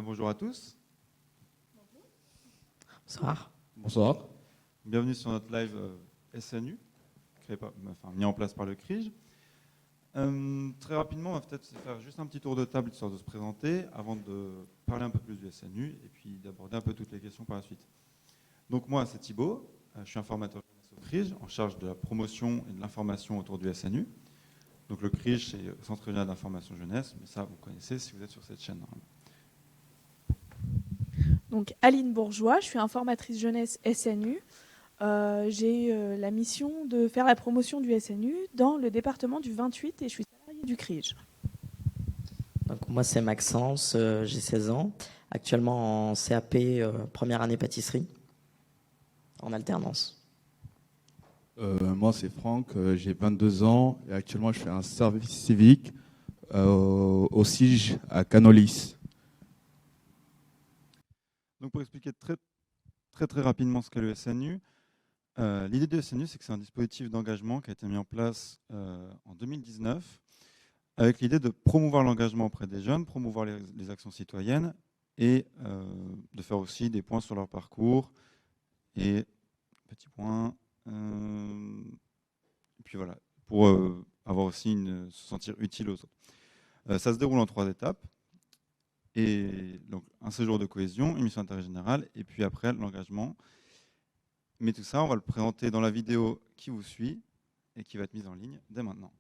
Bonjour à tous. Bonsoir. Bonsoir. Bienvenue sur notre live SNU, mis en place par le CRIJ. Très rapidement, on va peut-être faire juste un petit tour de table histoire de se présenter avant de parler un peu plus du SNU et puis d'aborder un peu toutes les questions par la suite. Donc moi, c'est Thibaut, je suis informateur au CRIJ en charge de la promotion et de l'information autour du SNU. Donc le CRIJ, c'est le Centre régional d'information jeunesse, mais ça, vous connaissez si vous êtes sur cette chaîne normalement. Donc Aline Bourgeois, je suis informatrice jeunesse SNU. J'ai la mission de faire la promotion du SNU dans le département du 28 et je suis salariée du CRIJ. Donc, moi, c'est Maxence, j'ai 16 ans, actuellement en CAP première année pâtisserie, en alternance. Moi, c'est Franck, j'ai 22 ans et actuellement, je fais un service civique au CIJ à Canolis. Donc pour expliquer très rapidement ce qu'est le SNU, l'idée du SNU, c'est que c'est un dispositif d'engagement qui a été mis en place en 2019 avec l'idée de promouvoir l'engagement auprès des jeunes, promouvoir les actions citoyennes et de faire aussi des points sur leur parcours et petit point, et puis voilà, pour avoir aussi se sentir utile aux autres. Ça se déroule en 3 étapes. Et donc un séjour de cohésion, une mission d'intérêt général, et puis après l'engagement. Mais tout ça, on va le présenter dans la vidéo qui vous suit et qui va être mise en ligne dès maintenant.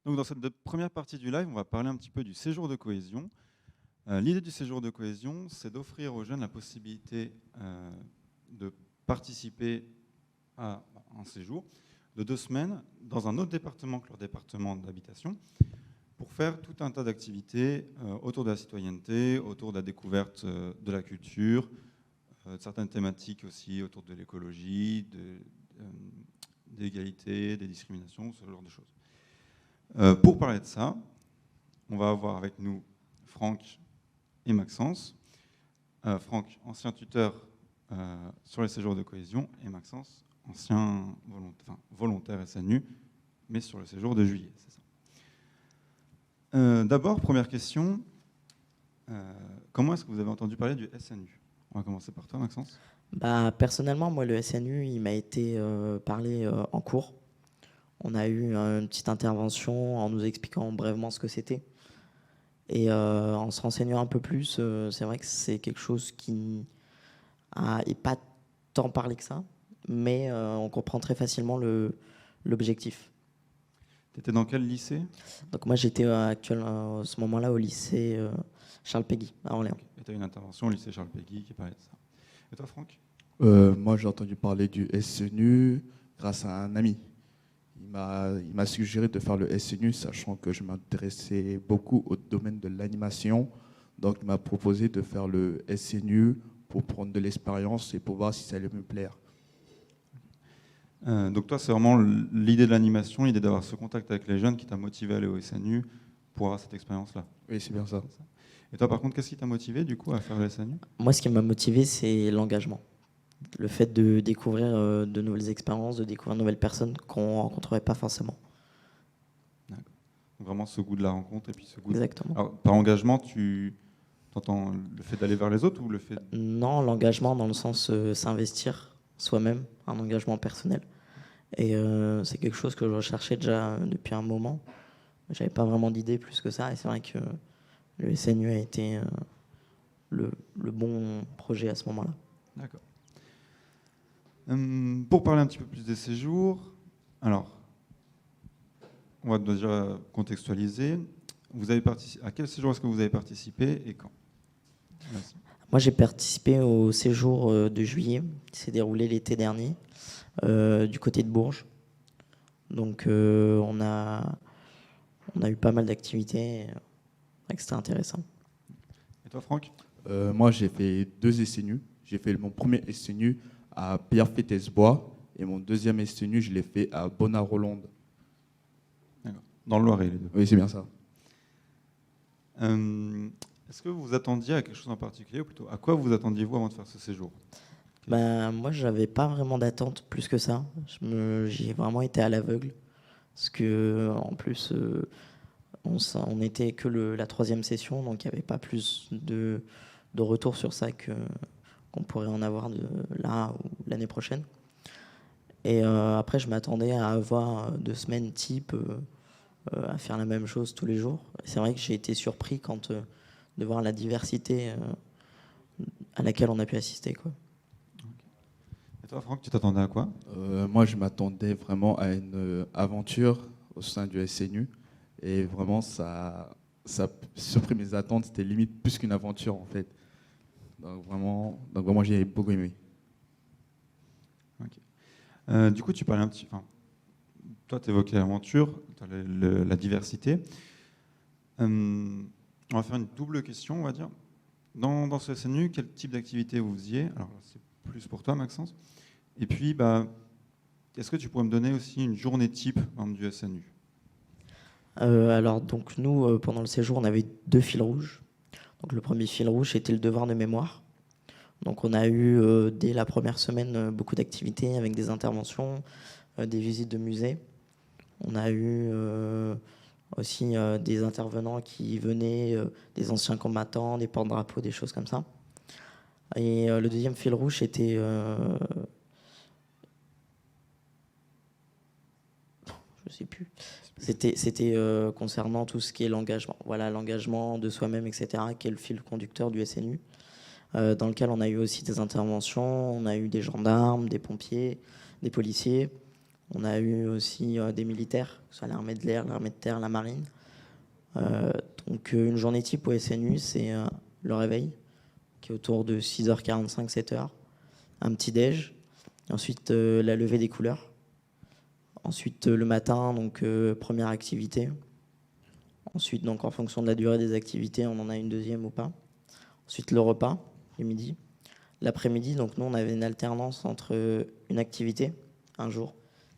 Donc dans cette première partie du live, on va parler un petit peu du séjour de cohésion. L'idée du séjour de cohésion, c'est d'offrir aux jeunes la possibilité de participer à un séjour de 2 semaines dans un autre département que leur département d'habitation pour faire tout un tas d'activités autour de la citoyenneté, autour de la découverte de la culture, de certaines thématiques aussi autour de l'écologie, de l'égalité, des discriminations, ce genre de choses. Pour parler de ça, on va avoir avec nous Franck et Maxence. Franck, ancien tuteur sur les séjours de cohésion, et Maxence, ancien volontaire SNU, mais sur le séjour de juillet, c'est ça. D'abord, première question, comment est-ce que vous avez entendu parler du SNU? On va commencer par toi, Maxence. Personnellement, moi, le SNU, il m'a été parlé en cours. On a eu une petite intervention en nous expliquant brièvement ce que c'était. Et en se renseignant un peu plus, c'est vrai que c'est quelque chose qui n'est pas tant parlé que ça, mais on comprend très facilement l'objectif. Tu étais dans quel lycée? Donc moi, j'étais à ce moment-là au lycée Charles Péguy, à Orléans. Et tu as eu une intervention au lycée Charles Péguy qui parlait de ça. Et toi, Franck? Moi, j'ai entendu parler du SNU grâce à un ami. Il m'a suggéré de faire le SNU, sachant que je m'intéressais beaucoup au domaine de l'animation. Donc, il m'a proposé de faire le SNU pour prendre de l'expérience et pour voir si ça allait me plaire. Donc toi, c'est vraiment l'idée de l'animation, l'idée d'avoir ce contact avec les jeunes qui t'a motivé à aller au SNU pour avoir cette expérience-là. Oui, c'est bien ça. Et toi, par contre, qu'est-ce qui t'a motivé du coup à faire le SNU? Moi, ce qui m'a motivé, c'est l'engagement. Le fait de découvrir de nouvelles expériences, de découvrir de nouvelles personnes qu'on ne rencontrerait pas forcément. Donc vraiment ce goût de la rencontre et puis ce goût. Exactement. Alors, par engagement, tu entends le fait d'aller vers les autres ou le fait. Non, l'engagement dans le sens s'investir soi-même, un engagement personnel. Et c'est quelque chose que je recherchais déjà depuis un moment. J'avais pas vraiment d'idée plus que ça. Et c'est vrai que le SNU a été le bon projet à ce moment-là. D'accord. Pour parler un petit peu plus des séjours, alors, on va déjà contextualiser. À quel séjour est-ce que vous avez participé et quand? Merci. Moi, j'ai participé au séjour de juillet, qui s'est déroulé l'été dernier, du côté de Bourges. Donc, on a eu pas mal d'activités. C'était intéressant. Et toi, Franck? Moi, j'ai fait 2 SNU. J'ai fait mon premier SNU à Pierrefitte-Esbois et mon deuxième SNU, je l'ai fait à Bonnard-Rolande. D'accord. Dans le Loiret, les deux. Oui, c'est bien ça. Est-ce que vous vous attendiez à quelque chose en particulier, ou plutôt à quoi vous attendiez-vous avant de faire ce séjour? Moi, j'avais pas vraiment d'attente plus que ça. J'y ai vraiment été à l'aveugle. Parce que, en plus, on n'était que la 3e session, donc il n'y avait pas plus de retour sur ça qu'on pourrait en avoir là ou l'année prochaine. Et après, je m'attendais à avoir 2 semaines type, à faire la même chose tous les jours. Et c'est vrai que j'ai été surpris de voir la diversité à laquelle on a pu assister, quoi. Et toi, Franck, tu t'attendais à quoi? Moi, je m'attendais vraiment à une aventure au sein du SNU. Et vraiment, ça a surpris mes attentes. C'était limite plus qu'une aventure, en fait. Donc vraiment j'ai beaucoup aimé. Okay. Du coup, tu parlais un petit... Enfin, toi, tu évoquais l'aventure, la diversité. On va faire une double question, on va dire. Dans ce SNU, quel type d'activité vous faisiez? Alors, c'est plus pour toi, Maxence. Et puis, est-ce que tu pourrais me donner aussi une journée type du SNU? Alors, donc, nous, pendant le séjour, on avait 2 fils rouges. Donc, le premier fil rouge, c'était le devoir de mémoire. Donc, on a eu, dès la première semaine, beaucoup d'activités avec des interventions, des visites de musées. On a eu aussi des intervenants qui venaient, des anciens combattants, des porte-drapeaux, des choses comme ça. Et le deuxième fil rouge, c'était... je sais plus. C'était concernant tout ce qui est l'engagement. Voilà, l'engagement de soi-même, etc., qui est le fil conducteur du SNU, dans lequel on a eu aussi des interventions. On a eu des gendarmes, des pompiers, des policiers. On a eu aussi des militaires, que ce soit l'armée de l'air, l'armée de terre, la marine. Donc une journée type au SNU, c'est le réveil, qui est autour de 6h45, 7h. Un petit déj. Ensuite, la levée des couleurs. Ensuite, le matin, donc première activité. Ensuite, donc en fonction de la durée des activités, on en a une deuxième ou pas. Ensuite, le repas, le midi. L'après-midi, donc nous, on avait une alternance entre une activité, un jour,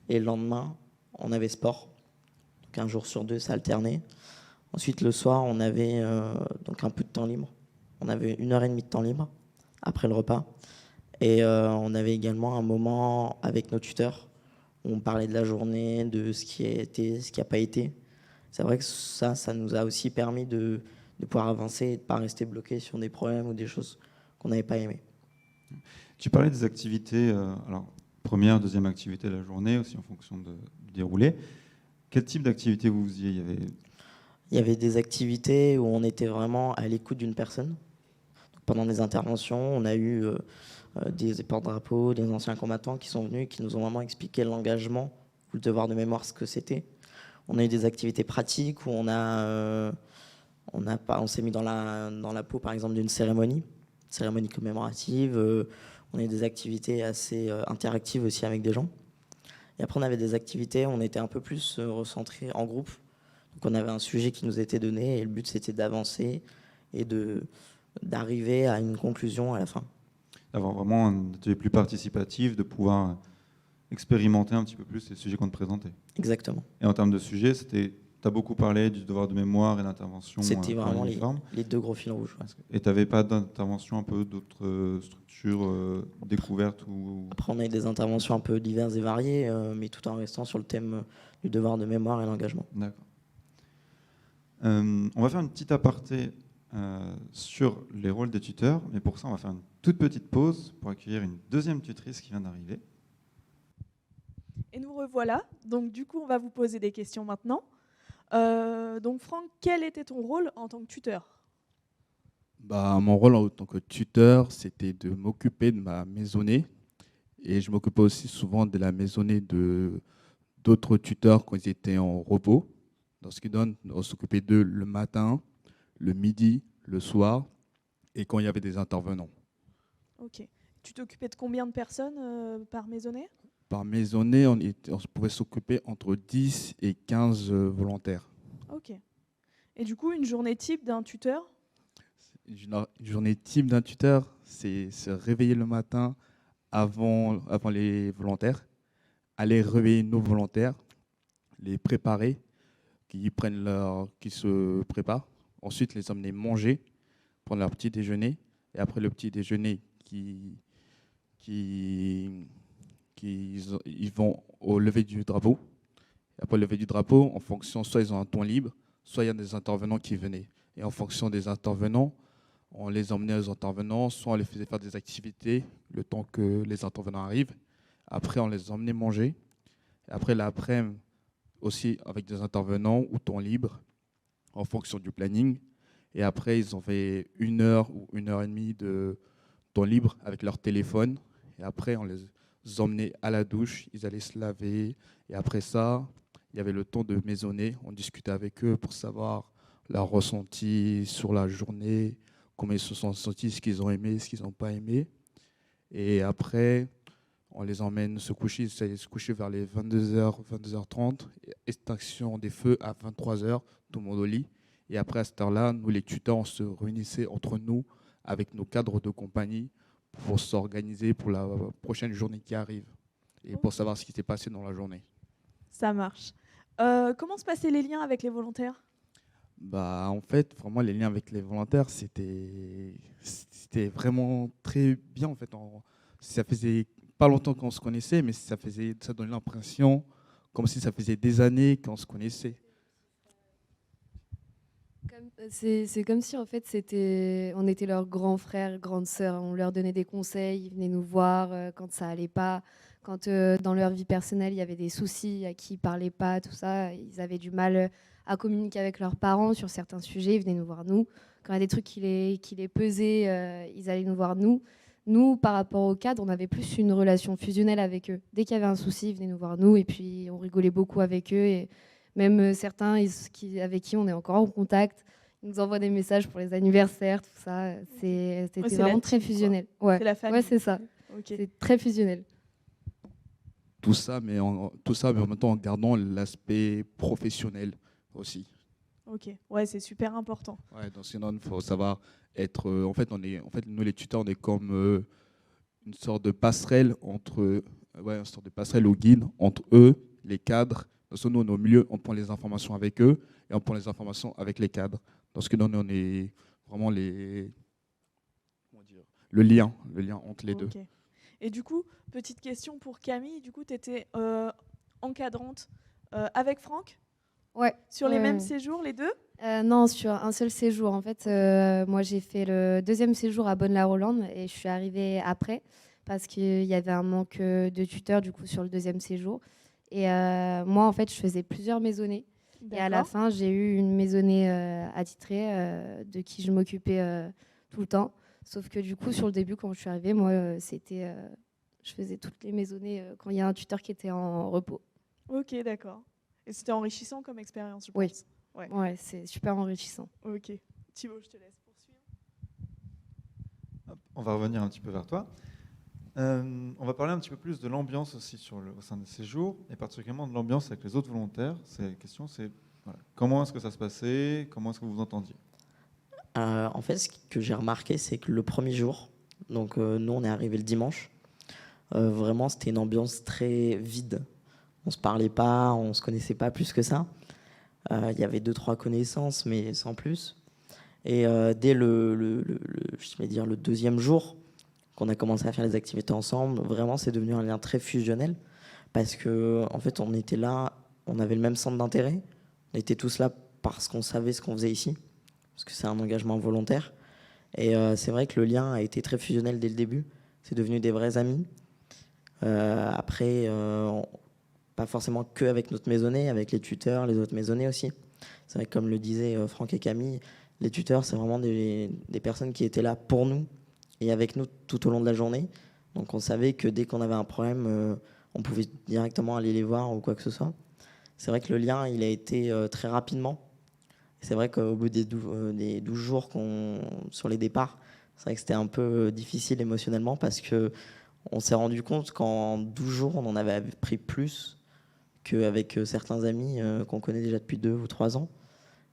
et le lendemain, on avait sport. Donc un jour sur 2, ça alternait. Ensuite, le soir, on avait donc un peu de temps libre. On avait 1h30 de temps libre après le repas. Et on avait également un moment avec nos tuteurs où on parlait de la journée, de ce qui a été, ce qui n'a pas été. C'est vrai que ça nous a aussi permis de pouvoir avancer et de ne pas rester bloqué sur des problèmes ou des choses qu'on n'avait pas aimées. Tu parlais des activités, alors première, deuxième activité de la journée, aussi en fonction du déroulé. Quel type d'activité vous faisiez? Il y avait des activités où on était vraiment à l'écoute d'une personne. Donc, pendant des interventions, on a eu des porte-drapeaux, des anciens combattants qui sont venus et qui nous ont vraiment expliqué l'engagement ou le devoir de mémoire, ce que c'était. On a eu des activités pratiques où on s'est mis dans la peau, par exemple, d'une cérémonie commémorative. On a eu des activités assez interactives aussi avec des gens. Et après, on avait des activités où on était un peu plus recentrés en groupe. Donc, on avait un sujet qui nous était donné et le but, c'était d'avancer et d'arriver à une conclusion à la fin. D'avoir vraiment un atelier plus participatif, de pouvoir expérimenter un petit peu plus les sujets qu'on te présentait. Exactement. Et en termes de sujets, c'était tu as beaucoup parlé du devoir de mémoire et d'intervention. C'était par vraiment uniforme. les deux gros fils rouges. Ouais. Et tu n'avais pas d'intervention un peu d'autres structures découvertes ou... Après, on a eu des interventions un peu diverses et variées, mais tout en restant sur le thème du devoir de mémoire et l'engagement. D'accord. On va faire une petite aparté sur les rôles des tuteurs, mais pour ça, on va faire une toute petite pause pour accueillir une deuxième tutrice qui vient d'arriver. Et nous revoilà. Donc, du coup, on va vous poser des questions maintenant. Donc, Franck, quel était ton rôle en tant que tuteur ? Mon rôle en tant que tuteur, c'était de m'occuper de ma maisonnée. Et je m'occupais aussi souvent de la maisonnée d'autres tuteurs quand ils étaient en repos. Dans ce qui donne, on s'occupait d'eux le matin, le midi, le soir, et quand il y avait des intervenants. Ok. Tu t'occupais de combien de personnes par maisonnée ? Par maisonnée, on pouvait s'occuper entre 10 et 15 volontaires. Ok. Et du coup, une journée type d'un tuteur ? Une journée type d'un tuteur, c'est se réveiller le matin avant les volontaires, aller réveiller nos volontaires, les préparer, qui se préparent, ensuite les emmener manger, prendre leur petit déjeuner, et après le petit déjeuner, ils vont au lever du drapeau. Et après le lever du drapeau, en fonction, soit ils ont un temps libre, soit il y a des intervenants qui venaient. Et en fonction des intervenants, on les emmenait aux intervenants, soit on les faisait faire des activités le temps que les intervenants arrivent. Après, on les emmenait manger. Et après, l'après-midi, aussi avec des intervenants ou temps libre, en fonction du planning. Et après, ils ont fait 1 heure ou 1h30 de temps libre avec leur téléphone. Et après, on les emmenait à la douche, ils allaient se laver. Et après ça, il y avait le temps de maisonner. On discutait avec eux pour savoir leur ressenti sur la journée, comment ils se sont sentis, ce qu'ils ont aimé, ce qu'ils n'ont pas aimé. Et après, on les emmène se coucher. Ils allaient se coucher vers les 22h, 22h30. Extinction des feux à 23h, tout le monde au lit. Et après, à cette heure-là, nous, les tuteurs, on se réunissait entre nous avec nos cadres de compagnie pour s'organiser pour la prochaine journée qui arrive et pour savoir ce qui s'est passé dans la journée. Ça marche. Comment se passaient les liens avec les volontaires ? En fait, vraiment, les liens avec les volontaires, c'était vraiment très bien. En fait, ça faisait pas longtemps qu'on se connaissait, mais ça donnait l'impression comme si ça faisait des années qu'on se connaissait. C'est comme si en fait on était leurs grands frères, grandes sœurs. On leur donnait des conseils, ils venaient nous voir quand ça allait pas, quand dans leur vie personnelle il y avait des soucis, à qui ils parlaient pas, tout ça. Ils avaient du mal à communiquer avec leurs parents sur certains sujets. Ils venaient nous voir nous. Quand il y a des trucs qui les pesaient, ils allaient nous voir nous. Nous, par rapport au cadre, on avait plus une relation fusionnelle avec eux. Dès qu'il y avait un souci, ils venaient nous voir nous et puis on rigolait beaucoup avec eux. Et même certains avec qui on est encore en contact, ils nous envoient des messages pour les anniversaires, tout ça. C'était vraiment très fusionnel. Ouais. C'est la famille. Ouais, c'est ça. Okay. C'est très fusionnel. Tout ça, mais en même temps en gardant l'aspect professionnel aussi. Ok, ouais, c'est super important. Ouais, dans ce cas, il faut savoir être. En fait, nous les tuteurs, on est comme une sorte de passerelle une sorte de passerelle ou guide entre eux, les cadres. Parce que nous, on est au milieu, on prend les informations avec eux et on prend les informations avec les cadres. Dans ce que nous, on est vraiment le lien entre les deux. Et du coup, petite question pour Camille, du coup, tu étais encadrante avec Franck ? Ouais. Sur les mêmes séjours, les deux ? Non, sur un seul séjour. En fait, moi, j'ai fait le 2e séjour à Bonne-la-Rolande et je suis arrivée après parce qu'il y avait un manque de tuteurs du coup sur le 2e séjour. Et moi, en fait, je faisais plusieurs maisonnées. D'accord. Et à la fin, j'ai eu une maisonnée attitrée de qui je m'occupais tout le temps. Sauf que du coup, sur le début, quand je suis arrivée, moi, je faisais toutes les maisonnées quand il y a un tuteur qui était en repos. Ok, d'accord. Et c'était enrichissant comme expérience, je pense. Oui. Ouais, c'est super enrichissant. Ok. Thibaut, je te laisse poursuivre. On va revenir un petit peu vers toi. On va parler un petit peu plus de l'ambiance aussi au sein des séjours, et particulièrement de l'ambiance avec les autres volontaires. La question, c'est comment est-ce que ça se passait, comment est-ce que vous vous entendiez ? En fait, ce que j'ai remarqué, c'est que le premier jour, donc nous on est arrivé le dimanche, vraiment c'était une ambiance très vide. On se parlait pas, on se connaissait pas plus que ça. Il y avait 2-3 connaissances, mais sans plus. Et dès je vais dire le deuxième jour qu'on a commencé à faire les activités ensemble, vraiment, c'est devenu un lien très fusionnel parce que en fait, on était là, on avait le même centre d'intérêt, on était tous là parce qu'on savait ce qu'on faisait ici, parce que c'est un engagement volontaire. Et c'est vrai que le lien a été très fusionnel dès le début. C'est devenu des vrais amis. Après, pas forcément que avec notre maisonnée, avec les tuteurs, les autres maisonnées aussi. C'est vrai que comme le disaient Franck et Camille, les tuteurs, c'est vraiment des personnes qui étaient là pour nous et avec nous tout au long de la journée. Donc on savait que dès qu'on avait un problème, on pouvait directement aller les voir ou quoi que ce soit. C'est vrai que le lien, il a été très rapidement. C'est vrai qu'au bout des 12 jours sur les départs, c'est vrai que c'était un peu difficile émotionnellement parce qu'on s'est rendu compte qu'en 12 jours, on en avait pris plus qu'avec certains amis qu'on connaît déjà depuis 2 ou 3 ans.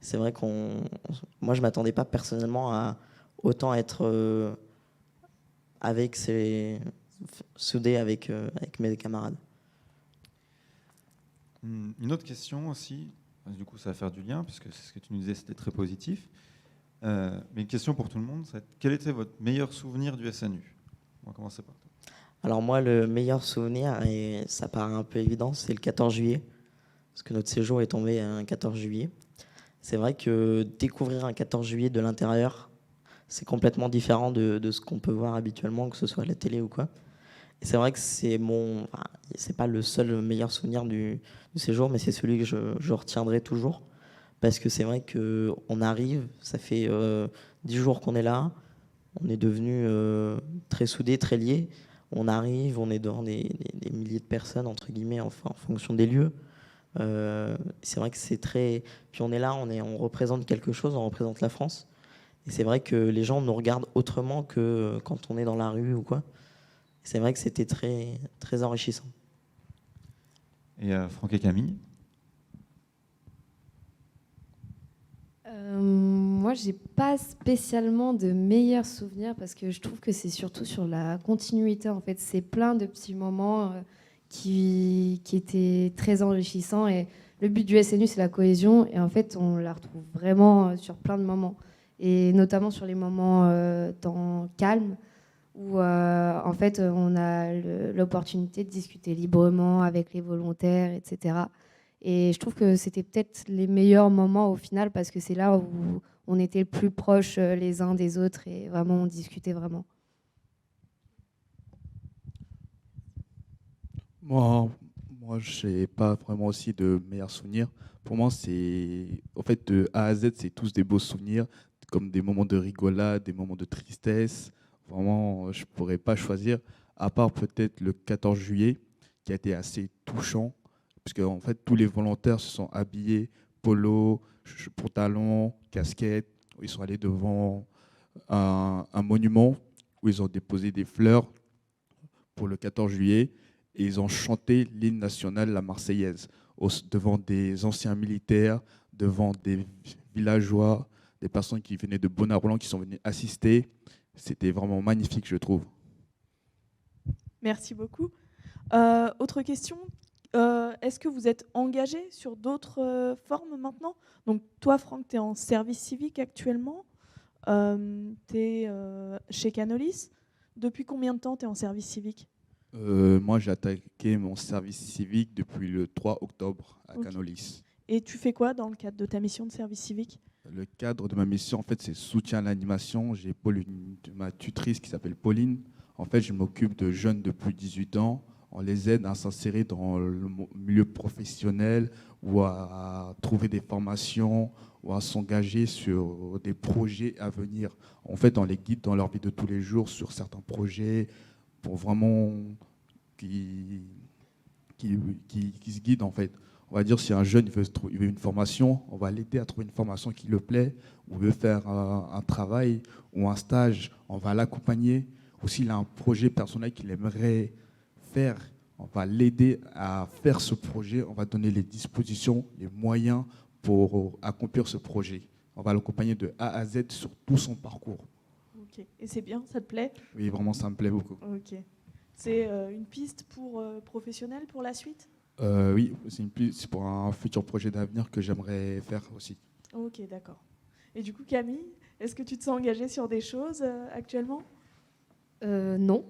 C'est vrai moi, je ne m'attendais pas personnellement à autant être soudé avec mes camarades. Une autre question aussi, du coup ça va faire du lien, puisque c'est ce que tu nous disais, c'était très positif. Mais une question pour tout le monde, c'est quel était votre meilleur souvenir du SNU? On va commencer par toi. Alors moi, le meilleur souvenir, et ça paraît un peu évident, c'est le 14 juillet, parce que notre séjour est tombé un 14 juillet. C'est vrai que découvrir un 14 juillet de l'intérieur, c'est complètement différent de ce qu'on peut voir habituellement, que ce soit à la télé ou quoi. Et c'est vrai que c'est pas le seul meilleur souvenir du séjour, mais c'est celui que je retiendrai toujours. Parce que c'est vrai qu'on arrive, ça fait 10 jours qu'on est là, on est devenus très soudés, très liés. On arrive, on est devant des milliers de personnes, entre guillemets, en fonction des lieux. C'est vrai que c'est très... Puis on est là, on représente quelque chose, on représente la France. Et c'est vrai que les gens nous regardent autrement que quand on est dans la rue ou quoi. C'est vrai que c'était très, très enrichissant. Et Franck et Camille? Moi, j'ai pas spécialement de meilleurs souvenirs parce que je trouve que c'est surtout sur la continuité. En fait, c'est plein de petits moments qui étaient très enrichissants. Et le but du SNU, c'est la cohésion. Et en fait, on la retrouve vraiment sur plein de moments. Et notamment sur les moments temps calme où en fait, on a l'opportunité de discuter librement avec les volontaires, etc. Et je trouve que c'était peut-être les meilleurs moments au final parce que c'est là où on était le plus proches les uns des autres et vraiment on discutait vraiment. Moi, je n'ai pas vraiment aussi de meilleurs souvenirs. Pour moi, en fait, de A à Z, c'est tous des beaux souvenirs, comme des moments de rigolade, des moments de tristesse. Vraiment, je ne pourrais pas choisir, à part peut-être le 14 juillet, qui a été assez touchant, puisque en fait, tous les volontaires se sont habillés, polo, pantalon, casquette. Ils sont allés devant un monument où ils ont déposé des fleurs pour le 14 juillet et ils ont chanté l'hymne national, la Marseillaise, devant des anciens militaires, devant des villageois, des personnes qui venaient de Bonaroulan, qui sont venus assister. C'était vraiment magnifique, je trouve. Merci beaucoup. Autre question, est-ce que vous êtes engagé sur d'autres formes maintenant? Donc toi, Franck, tu es en service civique actuellement. Tu es chez Canolis. Depuis combien de temps tu es en service civique? Moi, j'ai attaqué mon service civique depuis le 3 octobre à Canolis. Et tu fais quoi dans le cadre de ta mission de service civique? Le cadre de ma mission, en fait, c'est soutien à l'animation. J'ai ma tutrice qui s'appelle Pauline. En fait, je m'occupe de jeunes de plus de 18 ans. On les aide à s'insérer dans le milieu professionnel ou à trouver des formations ou à s'engager sur des projets à venir. En fait, on les guide dans leur vie de tous les jours sur certains projets pour vraiment qu'ils se guident, en fait. On va dire si un jeune il veut une formation, on va l'aider à trouver une formation qui le plaît, ou veut faire un travail ou un stage, on va l'accompagner. Ou s'il a un projet personnel qu'il aimerait faire, on va l'aider à faire ce projet, on va donner les dispositions, les moyens pour accomplir ce projet. On va l'accompagner de A à Z sur tout son parcours. Ok. Et c'est bien, ça te plaît? Oui, vraiment, ça me plaît beaucoup. Ok. C'est une piste pour professionnel pour la suite? Oui, c'est pour un futur projet d'avenir que j'aimerais faire aussi. Ok, d'accord. Et du coup, Camille, est-ce que tu te sens engagée sur des choses actuellement? Non.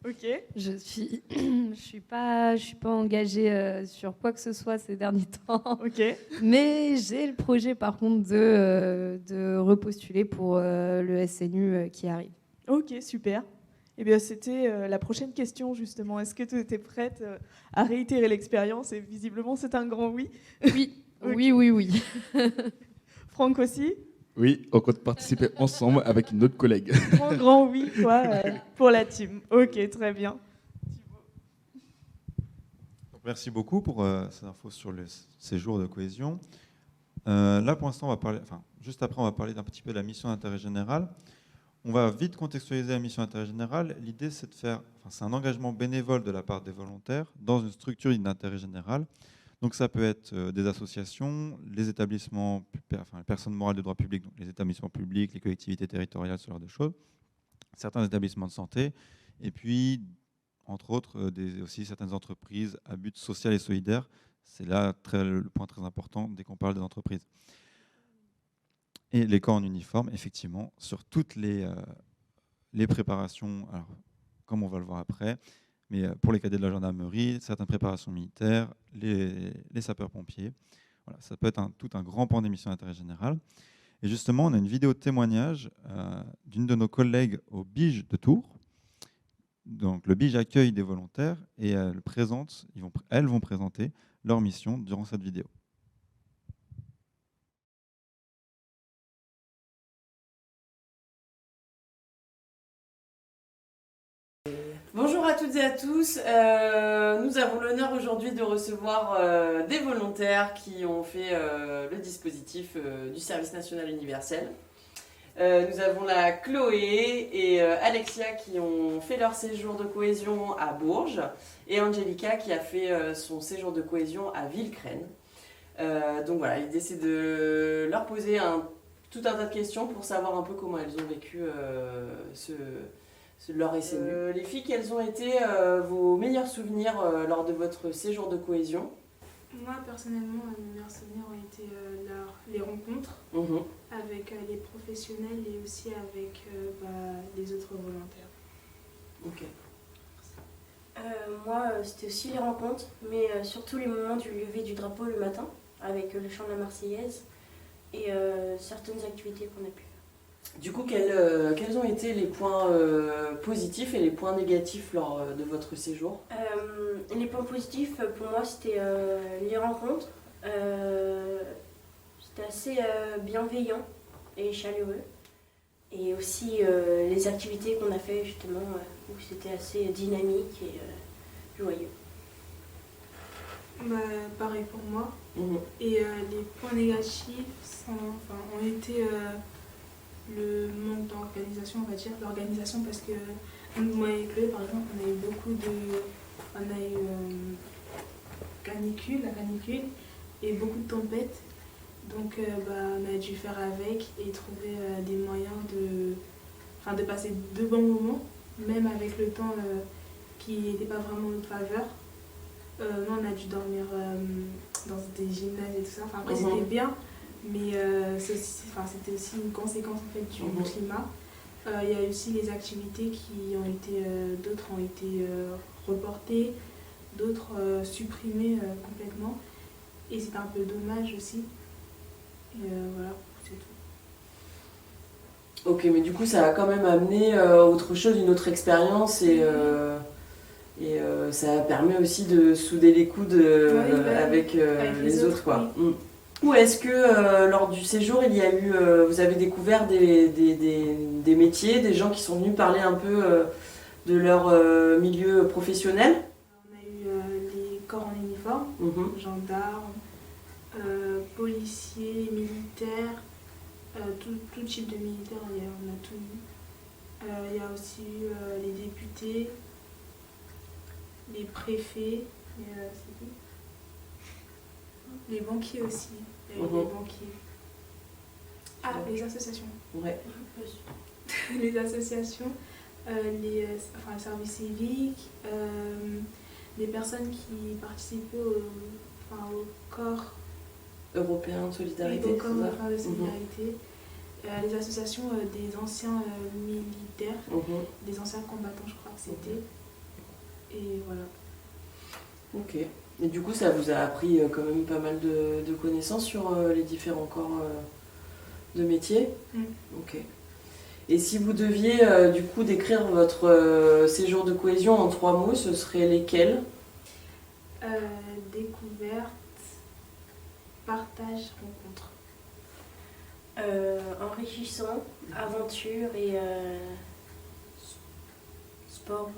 Ok. Je suis pas engagée sur quoi que ce soit ces derniers temps. Ok. Mais j'ai le projet, par contre, de repostuler pour le SNU qui arrive. Ok, super. Eh bien, c'était la prochaine question, justement. Est-ce que tu étais prête à réitérer l'expérience? Et visiblement, c'est un grand oui. Oui, Ok. oui. Franck aussi? Oui, on compte participer ensemble avec une autre collègue. Grand oui, quoi, pour la team. Ok, très bien. Donc, merci beaucoup pour ces infos sur le séjour de cohésion. Là, pour l'instant, juste après, on va parler d'un petit peu de la mission d'intérêt général. On va vite contextualiser la mission d'intérêt général. L'idée, c'est c'est un engagement bénévole de la part des volontaires dans une structure d'intérêt général. Donc ça peut être des associations, les établissements, les personnes morales de droit public, donc les établissements publics, les collectivités territoriales, ce genre de choses, certains établissements de santé, et puis, entre autres, aussi certaines entreprises à but social et solidaire. C'est là le point très important dès qu'on parle des entreprises. Et les corps en uniforme, effectivement, sur toutes les préparations, alors, comme on va le voir après, mais pour les cadets de la gendarmerie, certaines préparations militaires, les sapeurs-pompiers. Voilà, ça peut être tout un grand pan d'émission d'intérêt général. Et justement, on a une vidéo de témoignage d'une de nos collègues au BIGE de Tours. Donc, le BIGE accueille des volontaires et elles vont présenter leur mission durant cette vidéo. Bonjour à toutes et à tous. Nous avons l'honneur aujourd'hui de recevoir des volontaires qui ont fait le dispositif du service national universel. Nous avons la Chloé et Alexia qui ont fait leur séjour de cohésion à Bourges et Angelica qui a fait son séjour de cohésion à Villecrène. Donc voilà, l'idée c'est de leur poser tout un tas de questions pour savoir un peu comment elles ont vécu leur SNU. Les filles, quels ont été vos meilleurs souvenirs lors de votre séjour de cohésion? Moi, personnellement, mes meilleurs souvenirs ont été les rencontres avec les professionnels et aussi avec les autres volontaires. Ok. Moi, c'était aussi les rencontres, mais surtout les moments du lever du drapeau le matin, avec le chant de la Marseillaise et certaines activités qu'on a pu faire. Du coup, quels ont été les points positifs et les points négatifs lors de votre séjour? Les points positifs, pour moi, c'était les rencontres. C'était assez bienveillant et chaleureux. Et aussi les activités qu'on a fait, justement, où c'était assez dynamique et joyeux. Pareil pour moi. Et les points négatifs ont été le manque d'organisation, on va dire, l'organisation, parce que moi et Chloé, par exemple, on a eu la canicule et beaucoup de tempêtes, donc on a dû faire avec et trouver des moyens de passer de bons moments, même avec le temps qui n'était pas vraiment en notre faveur. Nous, on a dû dormir dans des gymnases et tout ça, après c'était bien. Mais c'était aussi une conséquence en fait, du climat. Il y a aussi les activités qui ont été, d'autres ont été reportées, d'autres supprimées complètement. Et c'est un peu dommage aussi. Et voilà, c'est tout. Ok, mais du coup, ça a quand même amené autre chose, une autre expérience et ça permet aussi de souder les coudes avec les autres, quoi. Oui. Ou est-ce que lors du séjour, vous avez découvert des métiers, des gens qui sont venus parler un peu de leur milieu professionnel? On a eu les corps en uniforme, gendarmes, policiers, militaires, tout type de militaires, on a tout eu. Il y a aussi eu les députés, les préfets, c'est tout. Les banquiers aussi. Les banquiers. Ah, les associations. Ouais. Les associations, le service civique, des personnes qui participaient au corps Européen de et solidarité, au corps c'est ça? européen de solidarité, les associations des anciens militaires, des anciens combattants, je crois que c'était. Et voilà. Ok. Et du coup, ça vous a appris quand même pas mal de connaissances sur les différents corps de métier. Ok. Et si vous deviez du coup décrire votre séjour de cohésion en 3 mots, ce seraient lesquels? Découverte, partage, rencontre. Enrichissant, aventure et sport.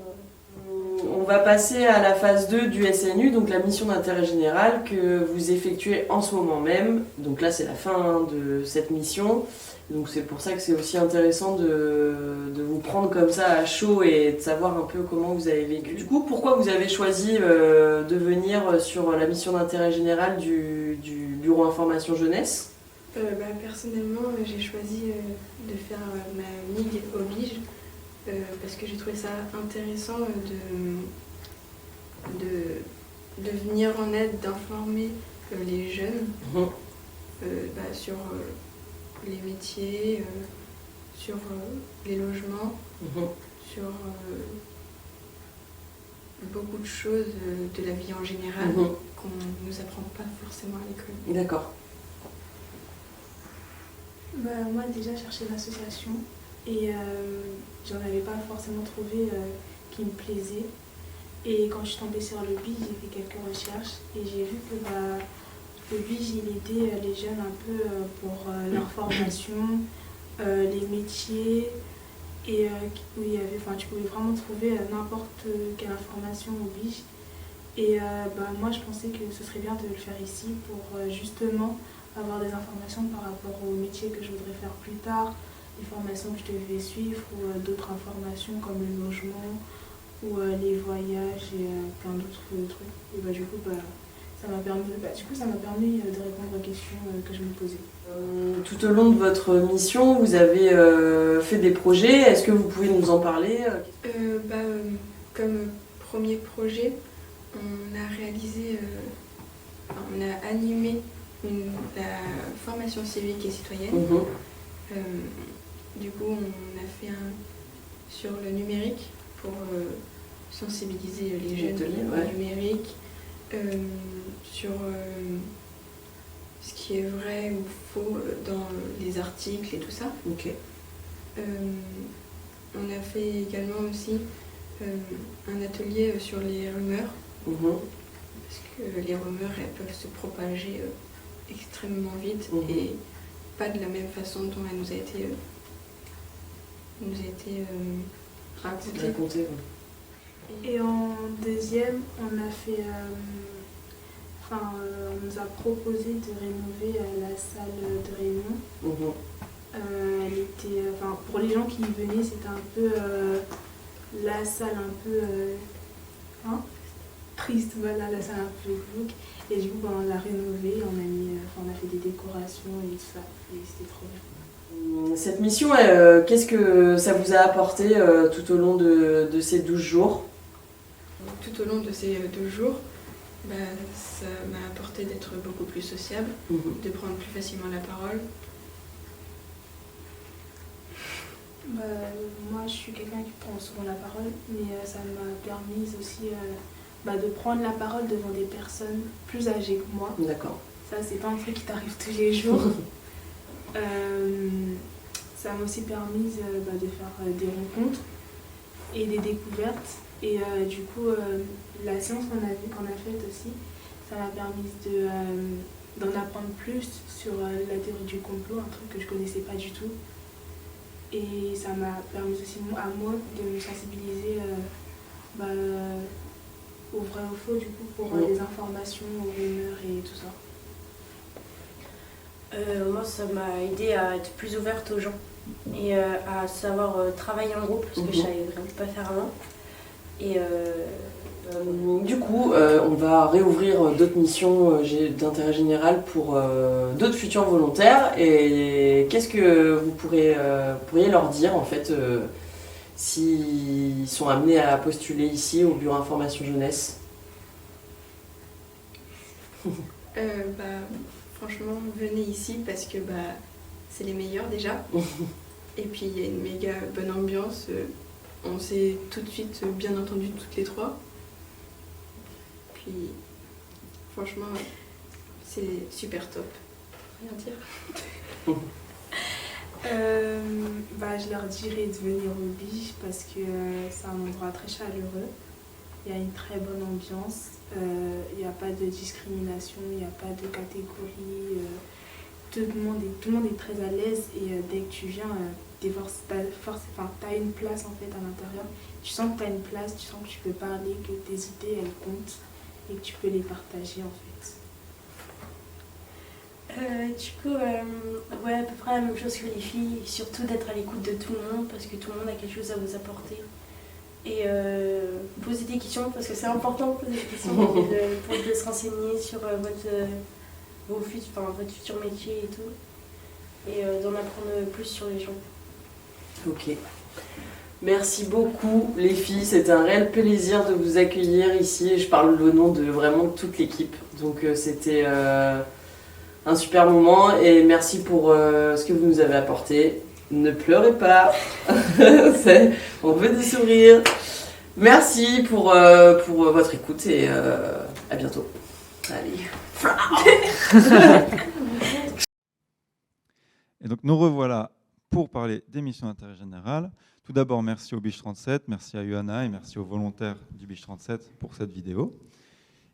On va passer à la phase 2 du SNU, donc la mission d'intérêt général que vous effectuez en ce moment même. Donc là, c'est la fin de cette mission. Donc c'est pour ça que c'est aussi intéressant de vous prendre comme ça à chaud et de savoir un peu comment vous avez vécu. Du coup, pourquoi vous avez choisi de venir sur la mission d'intérêt général du Bureau Information Jeunesse? Personnellement, j'ai choisi de faire ma MIG Oblige parce que j'ai trouvé ça intéressant de venir en aide, d'informer les jeunes sur les métiers, sur les logements, sur beaucoup de choses de la vie en général qu'on ne nous apprend pas forcément à l'école. D'accord. Moi, déjà, je cherchais l'association et j'en avais pas forcément trouvé qui me plaisait. Et quand je suis tombée sur le BIJ, j'ai fait quelques recherches et j'ai vu que le BIJ, il aidait les jeunes un peu pour leur formation, les métiers, et où il y avait, tu pouvais vraiment trouver n'importe quelle information au BIJ. Et moi, je pensais que ce serait bien de le faire ici pour justement avoir des informations par rapport aux métiers que je voudrais faire plus tard, les formations que je devais suivre ou d'autres informations comme le logement ou les voyages et plein d'autres trucs. Et du coup, ça m'a permis de répondre aux questions que je me posais. Tout au long de votre mission, vous avez fait des projets. Est-ce que vous pouvez nous en parler? Comme premier projet, on a animé la formation civique et citoyenne. Du coup, on a fait un sur le numérique pour sensibiliser les jeunes au numérique, sur ce qui est vrai ou faux dans les articles et tout ça. On a fait également aussi un atelier sur les rumeurs, parce que les rumeurs, elles peuvent se propager extrêmement vite et pas de la même façon dont elle nous a été racontée. Et en deuxième, on a fait, on nous a proposé de rénover la salle de réunion. Elle était, pour les gens qui y venaient, c'était un peu la salle un peu triste, voilà, la salle un peu glauque. Et du coup, on l'a rénovée, on a fait des décorations et tout ça, et c'était trop bien. Cette mission, qu'est-ce que ça vous a apporté tout au long de ces 12 jours? Tout au long de ces 12 jours, ça m'a apporté d'être beaucoup plus sociable, de prendre plus facilement la parole. Moi, je suis quelqu'un qui prend souvent la parole, mais ça m'a permis aussi de prendre la parole devant des personnes plus âgées que moi. D'accord. Ça, c'est pas un truc qui t'arrive tous les jours. Ça m'a aussi permis de faire des rencontres et des découvertes. Et du coup, la séance qu'on a faite aussi, ça m'a permis d'en apprendre plus sur la théorie du complot, un truc que je connaissais pas du tout. Et ça m'a permis aussi à moi de me sensibiliser au vrai ou faux, du coup, pour les informations, aux rumeurs et tout ça. Moi, ça m'a aidé à être plus ouverte aux gens et à savoir travailler en groupe, parce que je savais vraiment pas faire avant. Et du coup, on va réouvrir d'autres missions d'intérêt général pour d'autres futurs volontaires. Et qu'est-ce que vous pourriez leur dire, en fait, s'ils sont amenés à postuler ici au Bureau Information Jeunesse? Franchement, venez ici parce que c'est les meilleurs déjà. Et puis il y a une méga bonne ambiance. On s'est tout de suite bien entendu toutes les trois. Puis franchement, c'est super top. Rien dire. Je leur dirais de venir au Biche parce que c'est un endroit très chaleureux. Il y a une très bonne ambiance. Il n'y a pas de discrimination, il n'y a pas de catégorie. Tout le monde est très à l'aise et dès que tu viens, tu as une place en fait à l'intérieur. Tu sens que tu as une place, tu sens que tu peux parler, que tes idées elles comptent et que tu peux les partager en fait. À peu près la même chose que les filles, surtout d'être à l'écoute de tout le monde parce que tout le monde a quelque chose à vous apporter. Et poser des questions parce que c'est important de poser des questions pour se renseigner sur votre futur métier et tout. Et d'en apprendre plus sur les gens. Ok. Merci beaucoup les filles, c'était un réel plaisir de vous accueillir ici. Je parle au nom de vraiment toute l'équipe. Donc c'était un super moment et merci pour ce que vous nous avez apporté. Ne pleurez pas, on veut des sourires. Merci pour votre écoute et à bientôt. Allez. Et donc nous revoilà pour parler des missions d'intérêt général. Tout d'abord, merci au Biche 37, merci à Johanna et merci aux volontaires du Biche 37 pour cette vidéo.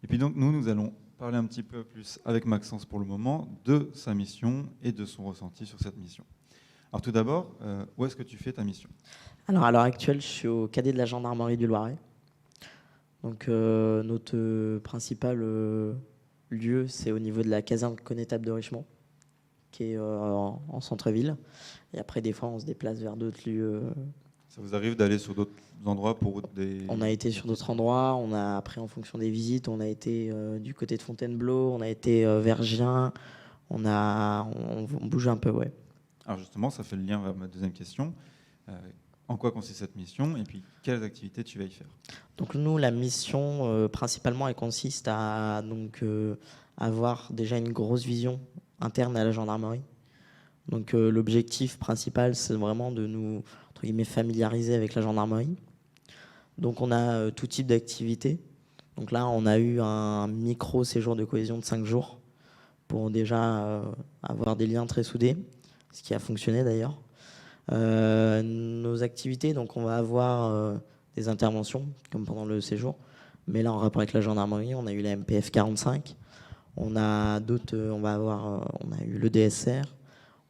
Et puis donc nous allons parler un petit peu plus avec Maxence pour le moment de sa mission et de son ressenti sur cette mission. Alors tout d'abord, où est-ce que tu fais ta mission ? Alors à l'heure actuelle, je suis au cadet de la gendarmerie du Loiret. Donc notre principal lieu, c'est au niveau de la caserne connétable de Richemont, qui est en centre-ville. Et après, des fois, on se déplace vers d'autres lieux. Ça vous arrive d'aller sur d'autres endroits pour des... On a été sur d'autres endroits. Après, en fonction des visites, on a été du côté de Fontainebleau, on a été vers Gien. On bouge un peu, ouais. Alors justement, ça fait le lien vers ma deuxième question. En quoi consiste cette mission et puis quelles activités tu vas y faire ? Donc nous, la mission, principalement, elle consiste à avoir déjà une grosse vision interne à la gendarmerie. Donc l'objectif principal, c'est vraiment de nous, entre guillemets, familiariser avec la gendarmerie. Donc on a tout type d'activités. Donc là, on a eu un micro séjour de cohésion de 5 jours pour déjà avoir des liens très soudés, ce qui a fonctionné d'ailleurs. Nos activités, donc on va avoir des interventions comme pendant le séjour, mais là en rapport avec la gendarmerie, on a eu la MPF 45, on a d'autres, on a eu le DSR,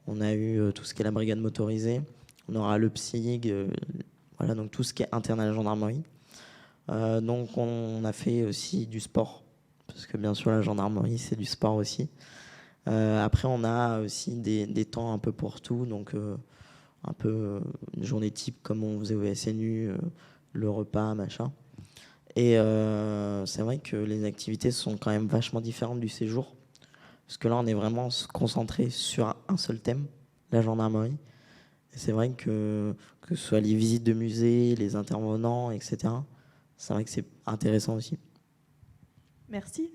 on a eu tout ce qui est la brigade motorisée, on aura le PSIG, voilà, donc tout ce qui est interne à la gendarmerie. Donc on a fait aussi du sport, parce que bien sûr la gendarmerie c'est du sport aussi. Après on a aussi des temps un peu pour tout, donc un peu une journée type comme on faisait au SNU, le repas, machin. Et c'est vrai que les activités sont quand même vachement différentes du séjour, parce que là on est vraiment concentré sur un seul thème, la gendarmerie. Et c'est vrai que ce soit les visites de musées, les intervenants, etc., c'est vrai que c'est intéressant aussi. Merci.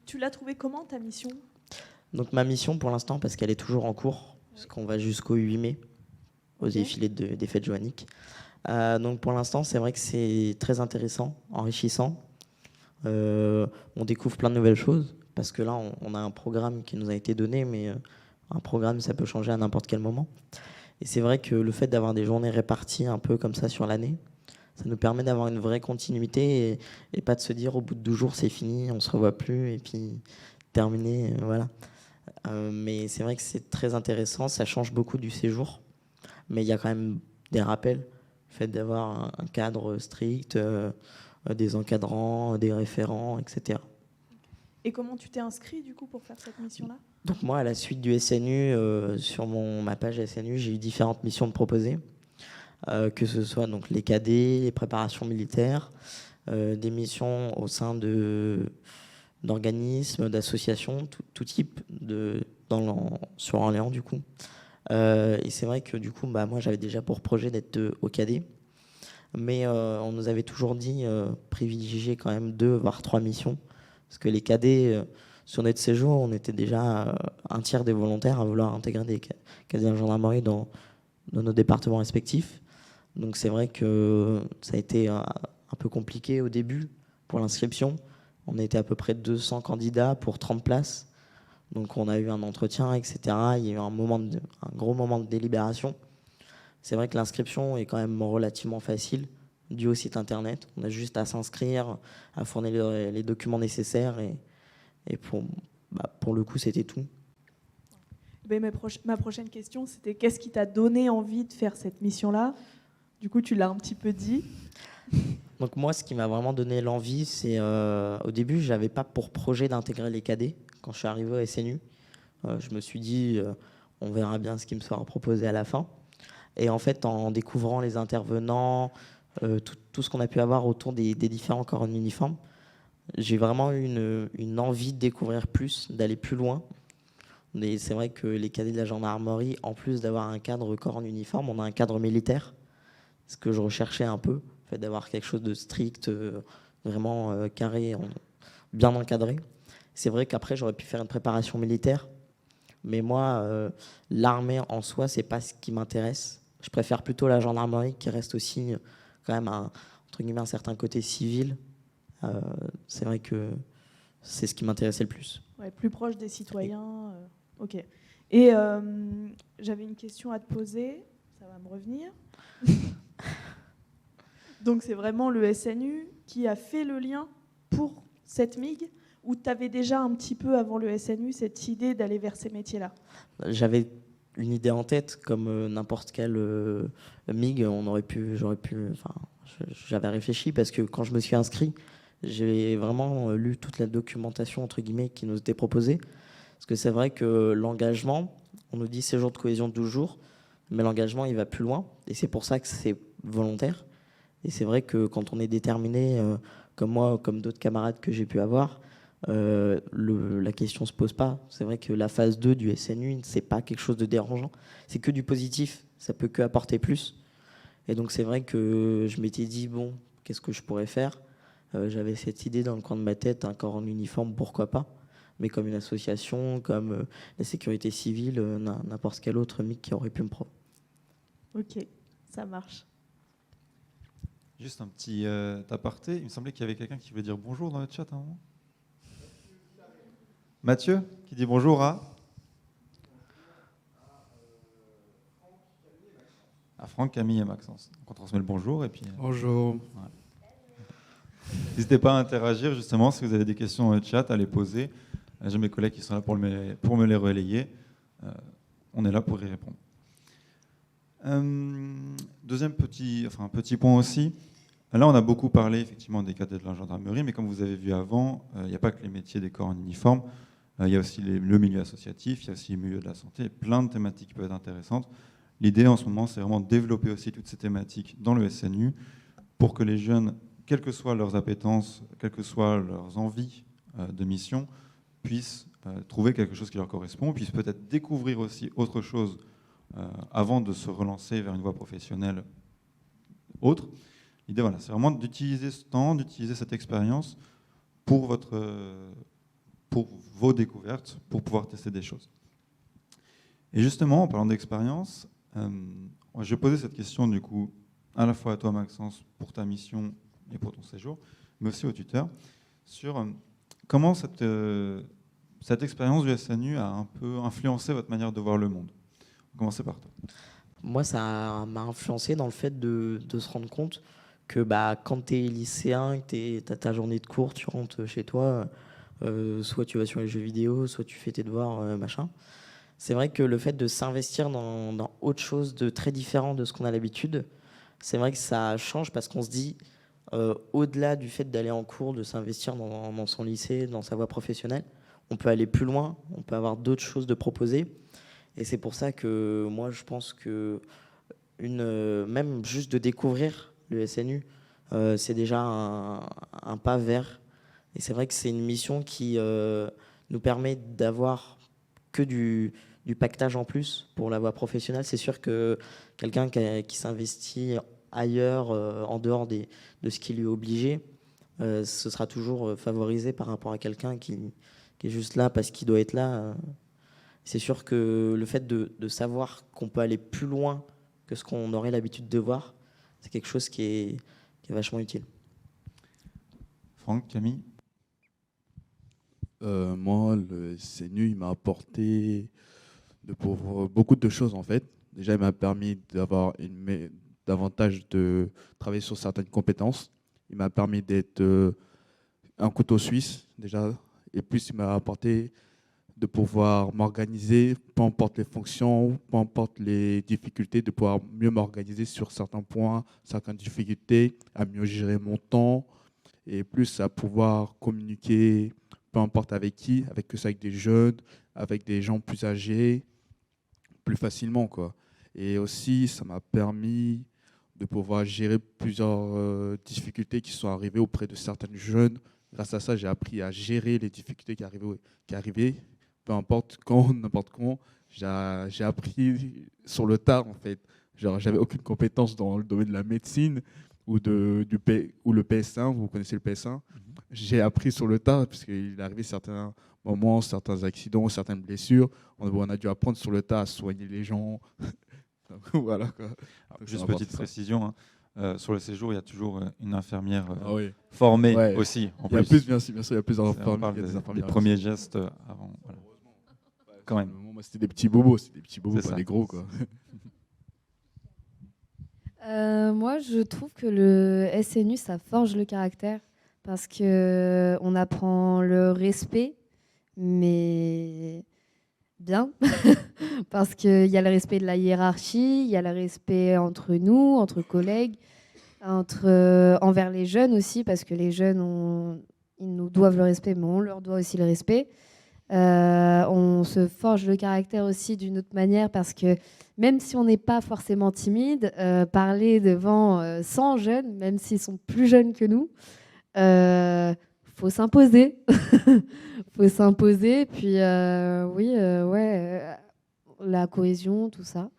Tu l'as trouvée comment ta mission ? Donc ma mission pour l'instant, parce qu'elle est toujours en cours, parce qu'on va jusqu'au 8 mai, aux défilés des fêtes joanniques. Donc pour l'instant, c'est vrai que c'est très intéressant, enrichissant. On découvre plein de nouvelles choses, parce que là, on a un programme qui nous a été donné, mais un programme, ça peut changer à n'importe quel moment. Et c'est vrai que le fait d'avoir des journées réparties un peu comme ça sur l'année, ça nous permet d'avoir une vraie continuité et pas de se dire au bout de 12 jours, c'est fini, on se revoit plus, et puis terminé, voilà. Mais c'est vrai que c'est très intéressant, ça change beaucoup du séjour, mais il y a quand même des rappels, le fait d'avoir un cadre strict, des encadrants, des référents, etc. Et comment tu t'es inscrit du coup pour faire cette mission-là ? Donc moi, à la suite du SNU, sur ma page SNU, j'ai eu différentes missions de proposer, que ce soit donc les cadets, les préparations militaires, des missions au sein d'organismes, d'associations, tout type, sur Orléans du coup. Et c'est vrai que du coup, moi j'avais déjà pour projet d'être au cadet, mais on nous avait toujours dit privilégier quand même 2 voire 3 missions, Parce que les cadets, sur notre séjour, on était déjà un tiers des volontaires à vouloir intégrer des cadets de gendarmerie dans nos départements respectifs. Donc c'est vrai que ça a été un peu compliqué au début pour l'inscription. On était à peu près 200 candidats pour 30 places. Donc on a eu un entretien, etc. Il y a eu un gros moment de délibération. C'est vrai que l'inscription est quand même relativement facile, dû au site internet. On a juste à s'inscrire, à fournir les documents nécessaires et pour le coup, c'était tout. Ma prochaine question, c'était qu'est-ce qui t'a donné envie de faire cette mission-là? Du coup, tu l'as un petit peu dit. Donc moi, ce qui m'a vraiment donné l'envie, c'est au début, je n'avais pas pour projet d'intégrer les cadets. Quand je suis arrivé au SNU, je me suis dit, on verra bien ce qui me sera proposé à la fin. Et en fait, en découvrant les intervenants, tout ce qu'on a pu avoir autour des différents corps en uniforme, j'ai vraiment eu une envie de découvrir plus, d'aller plus loin. Et c'est vrai que les cadets de la gendarmerie, en plus d'avoir un cadre corps en uniforme, on a un cadre militaire, ce que je recherchais un peu, le fait d'avoir quelque chose de strict, vraiment carré, bien encadré. C'est vrai qu'après, j'aurais pu faire une préparation militaire, mais moi, l'armée en soi, c'est pas ce qui m'intéresse. Je préfère plutôt la gendarmerie, qui reste aussi quand même entre guillemets un certain côté civil. C'est vrai que c'est ce qui m'intéressait le plus. Ouais, plus proche des citoyens. Ok. Et j'avais une question à te poser. Ça va me revenir. Donc c'est vraiment le SNU qui a fait le lien pour cette MIG, ou tu avais déjà un petit peu avant le SNU cette idée d'aller vers ces métiers-là? J'avais une idée en tête, comme n'importe quel MIG, j'avais réfléchi parce que quand je me suis inscrit, j'ai vraiment lu toute la documentation entre guillemets qui nous était proposée. Parce que c'est vrai que l'engagement, on nous dit séjour de cohésion de 12 jours, mais l'engagement il va plus loin et c'est pour ça que c'est volontaire. Et c'est vrai que quand on est déterminé, comme moi, comme d'autres camarades que j'ai pu avoir, la question se pose pas. C'est vrai que la phase 2 du SNU, c'est pas quelque chose de dérangeant. C'est que du positif. Ça peut que apporter plus. Et donc c'est vrai que je m'étais dit, bon, qu'est-ce que je pourrais faire? J'avais cette idée dans le coin de ma tête, un corps en uniforme, pourquoi pas? Mais comme une association, comme la sécurité civile, n'importe quel autre MIC qui aurait pu me prendre. Ok, ça marche. Juste un petit aparté. Il me semblait qu'il y avait quelqu'un qui voulait dire bonjour dans le chat à un moment. Mathieu, qui dit bonjour à Franck, Camille et Maxence. Donc on transmet le bonjour et puis. Bonjour. Voilà. N'hésitez pas à interagir justement si vous avez des questions dans le chat, à les poser. J'ai mes collègues qui sont là pour me les relayer. On est là pour y répondre. Deuxième petit point aussi. Là, on a beaucoup parlé effectivement des cadets de la gendarmerie, mais comme vous avez vu avant, il n'y a pas que les métiers des corps en uniforme. Il y a aussi le milieu associatif, il y a aussi le milieu de la santé, plein de thématiques qui peuvent être intéressantes. L'idée en ce moment, c'est vraiment de développer aussi toutes ces thématiques dans le SNU pour que les jeunes, quelles que soient leurs appétences, quelles que soient leurs envies de mission, puissent trouver quelque chose qui leur correspond, puissent peut-être découvrir aussi autre chose avant de se relancer vers une voie professionnelle autre. L'idée, voilà, c'est vraiment d'utiliser ce temps, d'utiliser cette expérience pour vos découvertes, pour pouvoir tester des choses. Et justement, en parlant d'expérience, je vais poser cette question du coup à la fois à toi Maxence pour ta mission et pour ton séjour, mais aussi au tuteur, sur comment cette expérience du SNU a un peu influencé votre manière de voir le monde. On va commencer par toi. Moi, ça m'a influencé dans le fait de se rendre compte que quand tu es lycéen, que tu as ta journée de cours, tu rentres chez toi, soit tu vas sur les jeux vidéo, soit tu fais tes devoirs, machin. C'est vrai que le fait de s'investir dans autre chose de très différent de ce qu'on a l'habitude, c'est vrai que ça change parce qu'on se dit, au-delà du fait d'aller en cours, de s'investir dans son lycée, dans sa voie professionnelle, on peut aller plus loin, on peut avoir d'autres choses de proposer. Et c'est pour ça que moi, je pense que même juste de découvrir le SNU, c'est déjà un pas vers. Et c'est vrai que c'est une mission qui nous permet d'avoir que du pactage en plus pour la voie professionnelle. C'est sûr que quelqu'un qui s'investit ailleurs, en dehors de ce qui lui est obligé, ce sera toujours favorisé par rapport à quelqu'un qui est juste là parce qu'il doit être là. C'est sûr que le fait de savoir qu'on peut aller plus loin que ce qu'on aurait l'habitude de voir, c'est quelque chose qui est vachement utile. Franck, Camille? Moi, le SNU, il m'a apporté pour beaucoup de choses en fait. Déjà, il m'a permis d'avoir davantage de travailler sur certaines compétences. Il m'a permis d'être un couteau suisse déjà. Et plus, il m'a apporté de pouvoir m'organiser, peu importe les fonctions, peu importe les difficultés, de pouvoir mieux m'organiser sur certains points, certaines difficultés, à mieux gérer mon temps et plus à pouvoir communiquer, peu importe avec qui, que ce soit avec des jeunes, avec des gens plus âgés, plus facilement, quoi. Et aussi, ça m'a permis de pouvoir gérer plusieurs difficultés qui sont arrivées auprès de certains jeunes. Grâce à ça, j'ai appris à gérer les difficultés qui arrivaient, peu importe quand, n'importe quand. J'ai appris sur le tard, en fait. Genre, j'avais aucune compétence dans le domaine de la médecine ou le PS1, vous connaissez le PS1. J'ai appris sur le tard, puisqu'il est arrivé certains moments, certains accidents, certaines blessures. On a dû apprendre sur le tas à soigner les gens. Voilà, quoi. Alors, juste petite précision, hein. Sur le séjour, il y a toujours une infirmière oui. formée aussi. Il y a plus, bien sûr, il y a plusieurs infirmières. Des premiers gestes avant. Voilà. Quand même. Moi, c'était des petits bobos, pas ça. des gros, quoi. Moi, je trouve que le SNU, ça forge le caractère parce qu'on apprend le respect, mais bien, parce qu'il y a le respect de la hiérarchie, il y a le respect entre nous, entre collègues, envers les jeunes aussi, parce que les jeunes, ils nous doivent le respect, mais on leur doit aussi le respect. On se forge le caractère aussi d'une autre manière parce que même si on n'est pas forcément timide, parler devant 100 jeunes, même s'ils sont plus jeunes que nous, faut s'imposer. Faut s'imposer. Puis la cohésion, tout ça.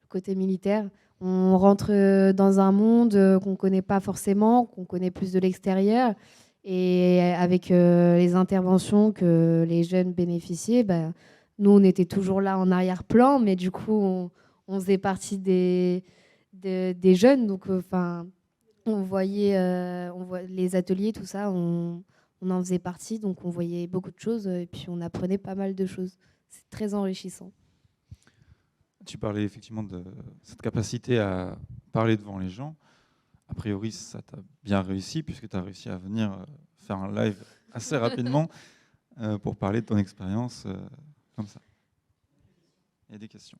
Le côté militaire. On rentre dans un monde qu'on ne connaît pas forcément, qu'on connaît plus de l'extérieur. Et avec les interventions que les jeunes bénéficiaient, nous, on était toujours là en arrière-plan, mais du coup, on faisait partie des jeunes. Donc, on voyait les ateliers, tout ça, on en faisait partie. Donc, on voyait beaucoup de choses et puis on apprenait pas mal de choses. C'est très enrichissant. Tu parlais effectivement de cette capacité à parler devant les gens. A priori, ça t'a bien réussi puisque tu as réussi à venir faire un live assez rapidement pour parler de ton expérience comme ça. Il y a des questions.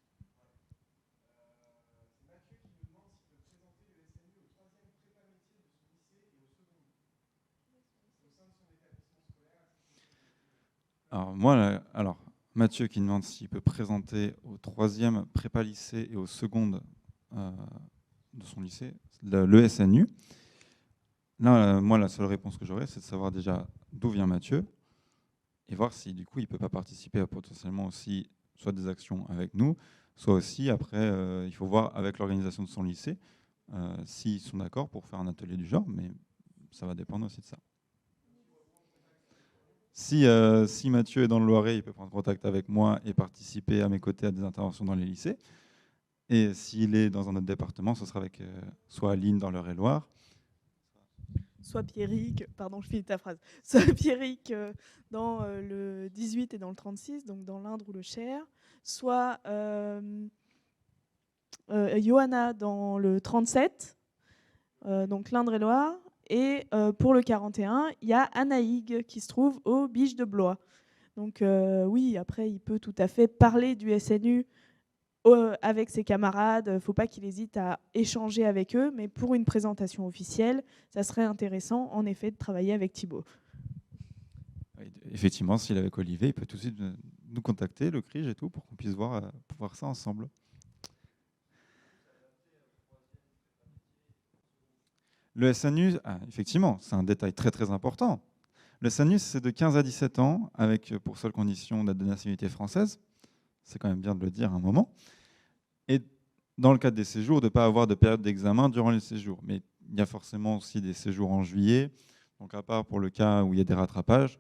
Alors, Mathieu qui demande s'il peut présenter au 3e prépa lycée et au seconde de son lycée, le SNU. Là, moi, la seule réponse que j'aurais, c'est de savoir déjà d'où vient Mathieu et voir si, du coup, il ne peut pas participer à potentiellement aussi soit des actions avec nous, soit aussi, après, il faut voir avec l'organisation de son lycée s'ils sont d'accord pour faire un atelier du genre, mais ça va dépendre aussi de ça. Si Mathieu est dans le Loiret, il peut prendre contact avec moi et participer à mes côtés à des interventions dans les lycées. Et s'il est dans un autre département, ce sera avec soit Aline dans l'Eure-et-Loire. Soit Pierrick, pardon, je finis ta phrase. Soit Pierrick dans le 18 et dans le 36, donc dans l'Indre ou le Cher. Soit Johanna dans le 37, donc l'Indre-et-Loire. Et pour le 41, il y a Anaïg qui se trouve au Biche de Blois. Donc oui, après, il peut tout à fait parler du SNU avec ses camarades. Il ne faut pas qu'il hésite à échanger avec eux. Mais pour une présentation officielle, ça serait intéressant, en effet, de travailler avec Thibaut. Effectivement, s'il est avec Olivier, il peut tout de suite nous contacter, le CRIJ et tout, pour qu'on puisse voir ça ensemble. Le SNU, effectivement, c'est un détail très très important. Le SNU, c'est de 15 à 17 ans, avec pour seule condition d'être de nationalité française. C'est quand même bien de le dire à un moment. Et dans le cadre des séjours, de ne pas avoir de période d'examen durant les séjours. Mais il y a forcément aussi des séjours en juillet. Donc à part pour le cas où il y a des rattrapages,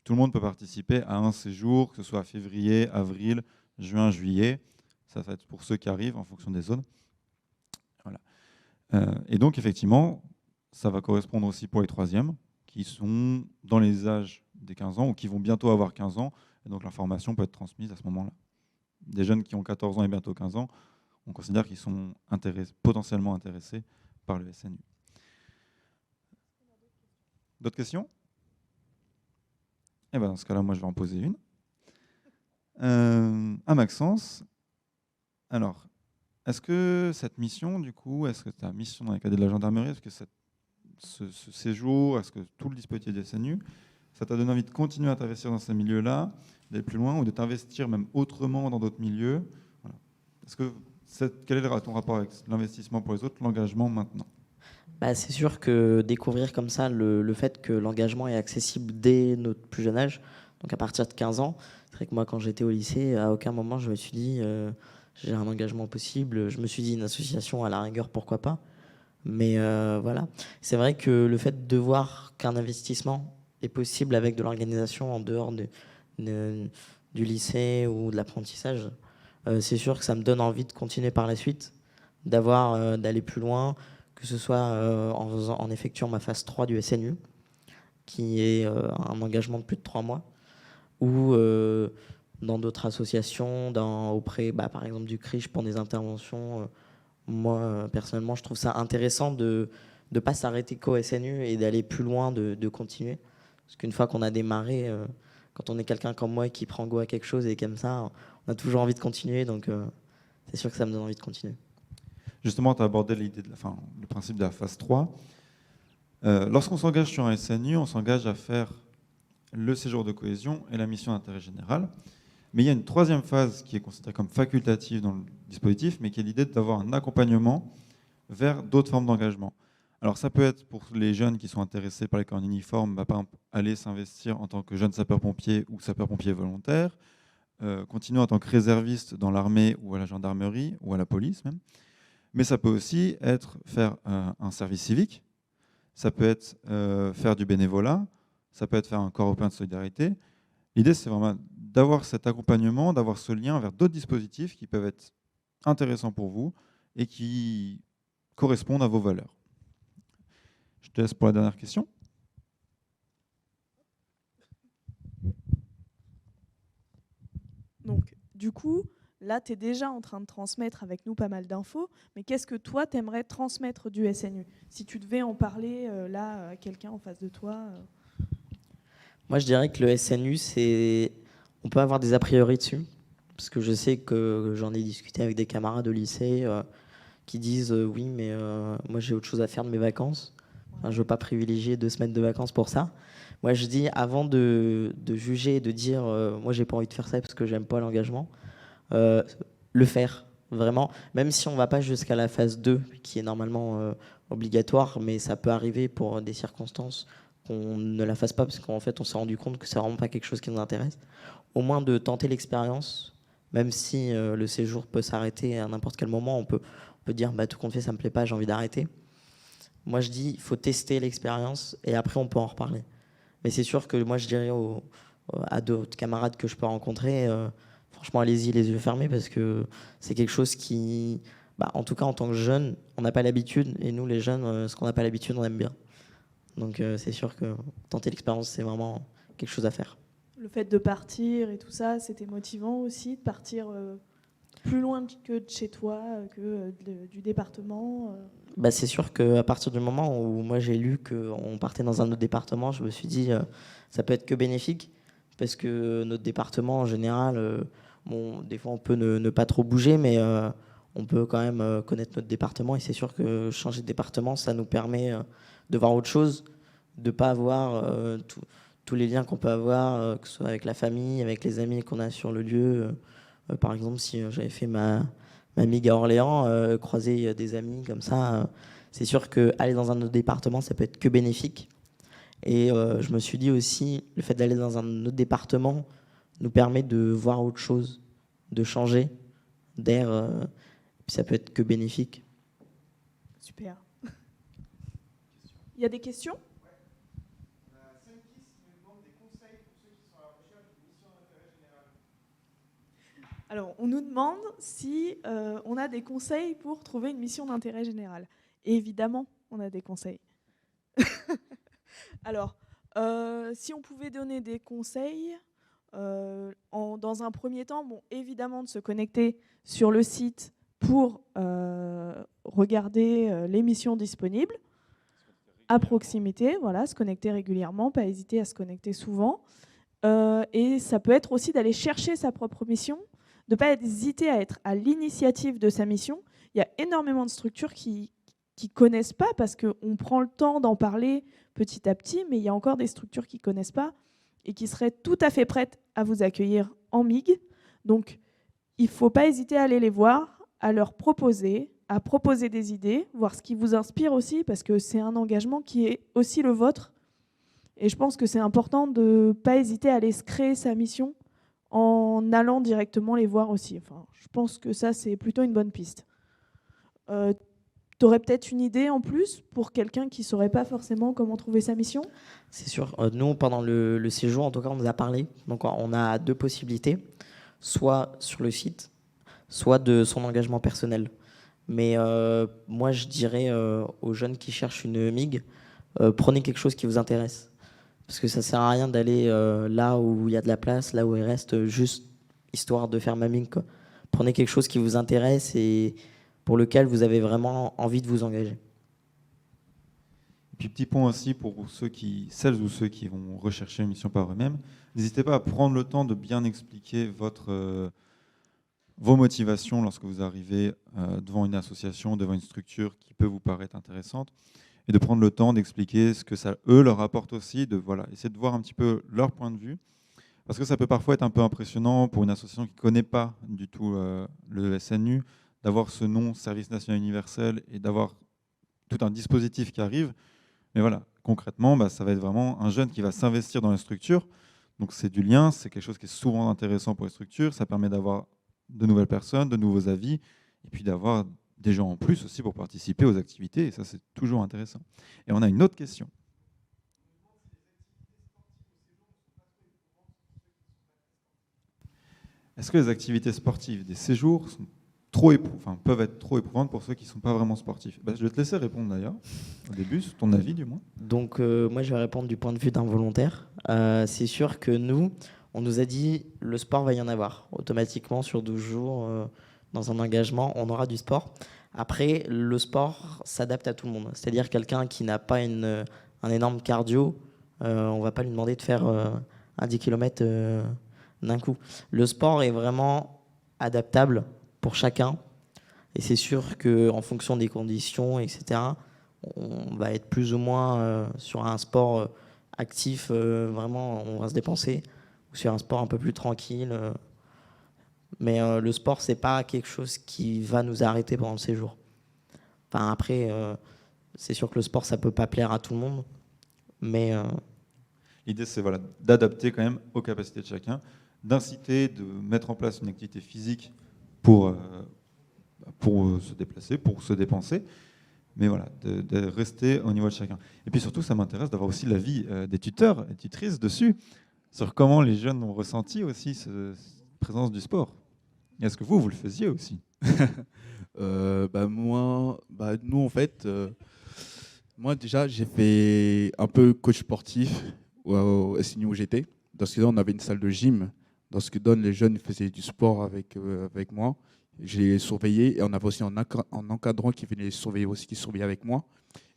tout le monde peut participer à un séjour, que ce soit février, avril, juin, juillet. Ça va être pour ceux qui arrivent en fonction des zones. Voilà. Et donc effectivement, ça va correspondre aussi pour les troisièmes, qui sont dans les âges des 15 ans ou qui vont bientôt avoir 15 ans. Et donc l'information peut être transmise à ce moment-là. Des jeunes qui ont 14 ans et bientôt 15 ans, on considère qu'ils sont potentiellement intéressés par le SNU. D'autres questions? Eh ben dans ce cas-là, moi je vais en poser une. À Maxence, alors, est-ce que cette mission, du coup, est-ce que ta mission dans les cadets de la gendarmerie, est-ce que ce séjour, est-ce que tout le dispositif du SNU, ça t'a donné envie de continuer à t'investir dans ces milieux-là, d'aller plus loin, ou de t'investir même autrement dans d'autres milieux? Voilà. Quel est ton rapport avec l'investissement pour les autres, l'engagement maintenant? Bah, c'est sûr que découvrir comme ça le fait que l'engagement est accessible dès notre plus jeune âge, donc à partir de 15 ans, c'est vrai que moi quand j'étais au lycée, à aucun moment je me suis dit j'ai un engagement possible, je me suis dit une association à la rigueur, pourquoi pas, mais voilà. C'est vrai que le fait de voir qu'un investissement est possible avec de l'organisation en dehors du lycée ou de l'apprentissage, c'est sûr que ça me donne envie de continuer par la suite, d'aller plus loin, que ce soit en effectuant ma phase 3 du SNU, qui est un engagement de plus de 3 mois, ou dans d'autres associations, auprès par exemple du CRIJ pour des interventions. Moi, personnellement, je trouve ça intéressant de ne pas s'arrêter qu'au SNU et d'aller plus loin, de continuer. Parce qu'une fois qu'on a démarré, quand on est quelqu'un comme moi qui prend goût à quelque chose et comme ça, on a toujours envie de continuer. Donc c'est sûr que ça me donne envie de continuer. Justement, tu as abordé le principe de la phase 3. Lorsqu'on s'engage sur un SNU, on s'engage à faire le séjour de cohésion et la mission d'intérêt général. Mais il y a une troisième phase qui est considérée comme facultative dans le dispositif, mais qui est l'idée d'avoir un accompagnement vers d'autres formes d'engagement. Alors ça peut être pour les jeunes qui sont intéressés par les corps en uniforme, par exemple, aller s'investir en tant que jeune sapeur-pompier ou sapeur-pompier volontaire, continuer en tant que réserviste dans l'armée ou à la gendarmerie ou à la police même. Mais ça peut aussi être faire un service civique, ça peut être faire du bénévolat, ça peut être faire un corps européen de solidarité. L'idée, c'est vraiment d'avoir cet accompagnement, d'avoir ce lien vers d'autres dispositifs qui peuvent être intéressants pour vous et qui correspondent à vos valeurs. Je te laisse pour la dernière question. Donc, du coup, là, tu es déjà en train de transmettre avec nous pas mal d'infos, mais qu'est-ce que toi, tu aimerais transmettre du SNU? Si tu devais en parler là à quelqu'un en face de toi Moi, je dirais que le SNU, on peut avoir des a priori dessus, parce que je sais que j'en ai discuté avec des camarades de lycée qui disent oui, mais moi, j'ai autre chose à faire de mes vacances. Enfin, je ne veux pas privilégier 2 semaines de vacances pour ça. Moi, je dis, avant de juger et de dire moi, j'ai pas envie de faire ça parce que j'aime pas l'engagement, le faire, vraiment. Même si on ne va pas jusqu'à la phase 2, qui est normalement obligatoire, mais ça peut arriver pour des circonstances qu'on ne la fasse pas parce qu'en fait, on s'est rendu compte que c'est vraiment pas quelque chose qui nous intéresse. Au moins de tenter l'expérience, même si le séjour peut s'arrêter à n'importe quel moment, on peut dire tout compte fait, ça me plaît pas, j'ai envie d'arrêter. Moi, je dis, il faut tester l'expérience et après, on peut en reparler. Mais c'est sûr que moi, je dirais à d'autres camarades que je peux rencontrer, franchement, allez-y les yeux fermés parce que c'est quelque chose qui, en tout cas, en tant que jeune, on n'a pas l'habitude. Et nous, les jeunes, ce qu'on n'a pas l'habitude, on aime bien. Donc, c'est sûr que tenter l'expérience, c'est vraiment quelque chose à faire. Le fait de partir et tout ça, c'était motivant aussi, de partir plus loin que de chez toi, que du département C'est sûr qu'à partir du moment où moi j'ai lu qu'on partait dans un autre département, je me suis dit ça peut être que bénéfique parce que notre département en général, des fois on peut ne pas trop bouger, mais on peut quand même connaître notre département et c'est sûr que changer de département, ça nous permet de voir autre chose, de ne pas avoir tous les liens qu'on peut avoir, que ce soit avec la famille, avec les amis qu'on a sur le lieu. Par exemple, si j'avais fait ma migue à Orléans, croiser des amis comme ça, c'est sûr qu'aller dans un autre département, ça peut être que bénéfique. Et je me suis dit aussi, le fait d'aller dans un autre département nous permet de voir autre chose, de changer d'air, puis ça peut être que bénéfique. Super. Il y a des questions? Alors, on nous demande si on a des conseils pour trouver une mission d'intérêt général. Et évidemment, on a des conseils. Alors, si on pouvait donner des conseils, dans un premier temps, bon, évidemment, de se connecter sur le site pour regarder les missions disponibles à proximité, voilà, se connecter régulièrement, pas hésiter à se connecter souvent. Et ça peut être aussi d'aller chercher sa propre mission, de ne pas hésiter à être à l'initiative de sa mission. Il y a énormément de structures qui ne connaissent pas parce qu'on prend le temps d'en parler petit à petit, mais il y a encore des structures qui ne connaissent pas et qui seraient tout à fait prêtes à vous accueillir en MIG. Donc, il ne faut pas hésiter à aller les voir, à leur proposer, à proposer des idées, voir ce qui vous inspire aussi, parce que c'est un engagement qui est aussi le vôtre. Et je pense que c'est important de ne pas hésiter à aller se créer sa mission en allant directement les voir aussi. Enfin, je pense que ça, c'est plutôt une bonne piste. Tu aurais peut-être une idée en plus pour quelqu'un qui ne saurait pas forcément comment trouver sa mission? C'est sûr. Nous, pendant le séjour, en tout cas, on nous a parlé. Donc, on a 2 possibilités. Soit sur le site, soit de son engagement personnel. Mais moi, je dirais aux jeunes qui cherchent une MIG, prenez quelque chose qui vous intéresse. Parce que ça ne sert à rien d'aller là où il y a de la place, là où il reste juste histoire de faire ma MIG, quoi. Prenez quelque chose qui vous intéresse et pour lequel vous avez vraiment envie de vous engager. Et puis petit point aussi pour celles ou ceux qui vont rechercher une mission par eux-mêmes, n'hésitez pas à prendre le temps de bien expliquer vos motivations lorsque vous arrivez devant une association, devant une structure qui peut vous paraître intéressante, et de prendre le temps d'expliquer ce que ça leur apporte aussi, essayer de voir un petit peu leur point de vue, parce que ça peut parfois être un peu impressionnant pour une association qui ne connaît pas du tout le SNU, d'avoir ce nom Service National Universel et d'avoir tout un dispositif qui arrive. Mais voilà, concrètement, ça va être vraiment un jeune qui va s'investir dans la structure. Donc c'est du lien, c'est quelque chose qui est souvent intéressant pour les structures. Ça permet d'avoir de nouvelles personnes, de nouveaux avis, et puis d'avoir des gens en plus aussi pour participer aux activités. Et ça, c'est toujours intéressant. Et on a une autre question. Est-ce que les activités sportives des séjours sont peuvent être trop éprouvantes pour ceux qui ne sont pas vraiment sportifs? Je vais te laisser répondre d'ailleurs, au début, sur ton avis du moins. Donc moi je vais répondre du point de vue d'un volontaire. C'est sûr que nous, on nous a dit le sport va y en avoir. Automatiquement sur 12 jours, dans un engagement, on aura du sport. Après, le sport s'adapte à tout le monde. C'est-à-dire quelqu'un qui n'a pas un énorme cardio, on ne va pas lui demander de faire un 10 km d'un coup. Le sport est vraiment adaptable pour chacun. Et c'est sûr qu'en fonction des conditions, etc., on va être plus ou moins sur un sport actif, vraiment, on va se dépenser, ou sur un sport un peu plus tranquille. Mais le sport, c'est pas quelque chose qui va nous arrêter pendant le séjour. Enfin, après, c'est sûr que le sport, ça peut pas plaire à tout le monde. Mais l'idée, c'est d'adapter quand même aux capacités de chacun, d'inciter, de mettre en place une activité physique pour se déplacer, pour se dépenser, mais de rester au niveau de chacun. Et puis surtout, ça m'intéresse d'avoir aussi l'avis des tuteurs et tutrices dessus, sur comment les jeunes ont ressenti aussi cette présence du sport. Est-ce que vous le faisiez aussi? Nous, en fait, moi déjà, j'ai fait un peu coach sportif au SNU où j'étais. Dans ce cas-là, on avait une salle de gym. Dans ce que donne les jeunes faisaient du sport avec moi. Je les surveillais et on avait aussi un encadrant qui venait les surveiller aussi, qui surveillait avec moi.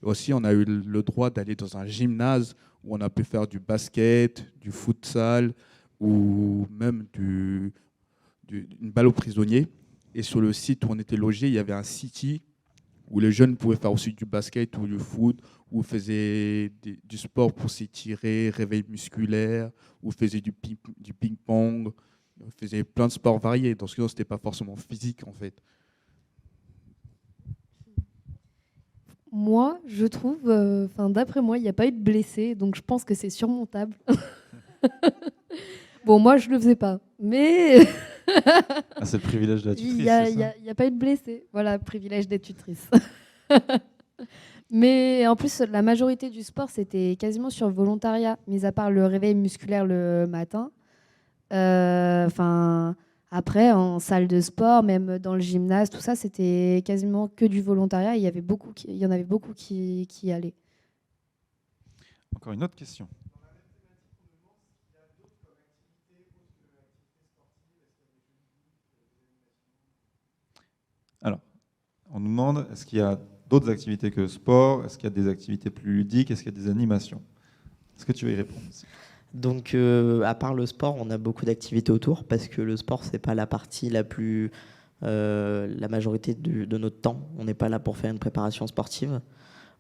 Et aussi, on a eu le droit d'aller dans un gymnase où on a pu faire du basket, du futsal ou même une balle aux prisonniers. Et sur le site où on était logé, il y avait un city où les jeunes pouvaient faire aussi du basket ou du foot, ou faisaient du sport pour s'étirer, réveil musculaire, ou faisaient du ping-pong, faisaient plein de sports variés. Dans ce cas, ce n'était pas forcément physique, en fait. Moi, je trouve, d'après moi, il n'y a pas eu de blessés, donc je pense que c'est surmontable. Bon, moi, je ne le faisais pas, mais... C'est le privilège de la tutrice, Il n'y a pas eu de blessés. Voilà, privilège d'être tutrice. Mais en plus, la majorité du sport, c'était quasiment sur volontariat, mis à part le réveil musculaire le matin. Enfin, après, en salle de sport, même dans le gymnase, tout ça, c'était quasiment que du volontariat. Il y en avait beaucoup qui y allaient. Encore une autre question. Alors, on nous demande, est-ce qu'il y a d'autres activités que le sport? Est-ce qu'il y a des activités plus ludiques? Est-ce qu'il y a des animations? Est-ce que tu veux y répondre aussi? Donc, à part le sport, on a beaucoup d'activités autour parce que le sport, c'est pas la partie la plus. La majorité de notre temps. On n'est pas là pour faire une préparation sportive.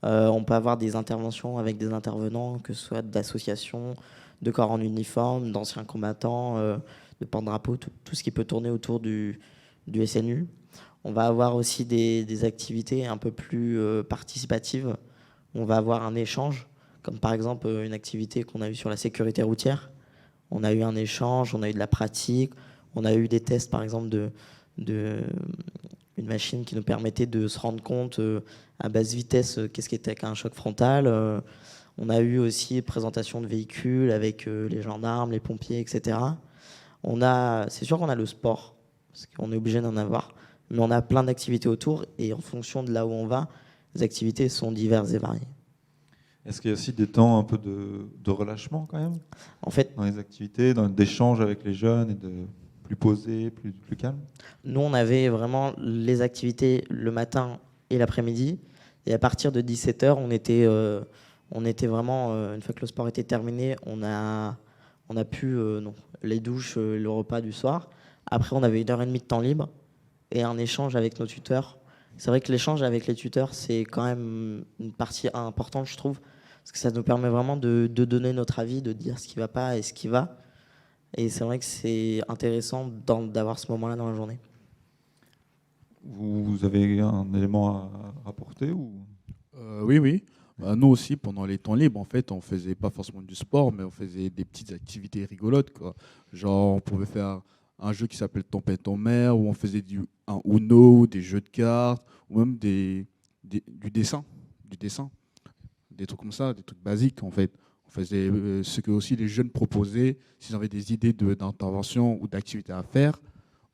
On peut avoir des interventions avec des intervenants, que ce soit d'associations, de corps en uniforme, d'anciens combattants, de porte-drapeau, tout ce qui peut tourner autour du SNU. On va avoir aussi des activités un peu plus participatives. On va avoir un échange, comme par exemple une activité qu'on a eue sur la sécurité routière. On a eu un échange, on a eu de la pratique, on a eu des tests par exemple une machine qui nous permettait de se rendre compte à basse vitesse qu'est-ce qu'était qu'un choc frontal. On a eu aussi présentation de véhicules avec les gendarmes, les pompiers, etc. C'est sûr qu'on a le sport, parce qu'on est obligé d'en avoir, mais on a plein d'activités autour et en fonction de là où on va, les activités sont diverses et variées. Est-ce qu'il y a aussi des temps un peu de relâchement quand même En fait, dans les activités, d'échanges avec les jeunes et de plus posé, plus calme? Nous, on avait vraiment les activités le matin et l'après-midi. Et à partir de 17h, on était vraiment, une fois que le sport était terminé, on a pu, les douches, le repas du soir. Après, on avait 1h30 de temps libre et un échange avec nos tuteurs. C'est vrai que l'échange avec les tuteurs, c'est quand même une partie importante, je trouve, parce que ça nous permet vraiment de donner notre avis, de dire ce qui ne va pas et ce qui va. Et c'est vrai que c'est intéressant d'avoir ce moment-là dans la journée. Vous avez un élément à rapporter ou... Oui. Nous aussi, pendant les temps libres, en fait, on faisait pas forcément du sport, mais on faisait des petites activités rigolotes, quoi. Genre, on pouvait faire un jeu qui s'appelle Tempête en mer, où on faisait un Uno, des jeux de cartes, ou même du dessin, des trucs comme ça, des trucs basiques, en fait. On faisait ce que aussi les jeunes proposaient, s'ils avaient des idées d'intervention ou d'activités à faire,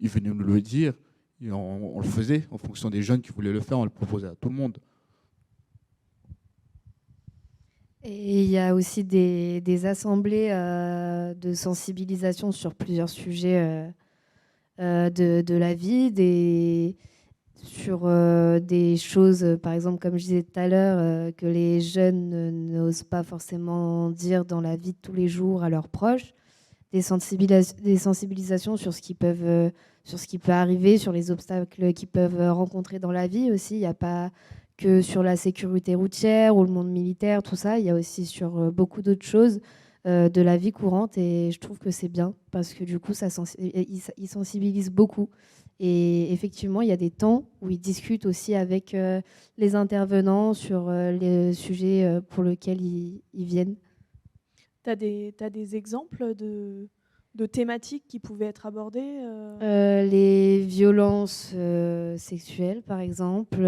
ils venaient nous le dire, et on le faisait en fonction des jeunes qui voulaient le faire, on le proposait à tout le monde. Et il y a aussi des assemblées de sensibilisation sur plusieurs sujets de la vie, sur des choses, par exemple, comme je disais tout à l'heure, que les jeunes n'osent pas forcément dire dans la vie de tous les jours à leurs proches, des sensibilisations sur ce qui peut arriver, sur les obstacles qu'ils peuvent rencontrer dans la vie aussi. Il n'y a pas que sur la sécurité routière ou le monde militaire, tout ça. Il y a aussi sur beaucoup d'autres choses de la vie courante. Et je trouve que c'est bien parce que du coup, ils sensibilisent beaucoup. Et effectivement, il y a des temps où ils discutent aussi avec les intervenants sur les sujets pour lesquels ils viennent. Tu as des exemples de thématiques qui pouvaient être abordées Les violences sexuelles, par exemple,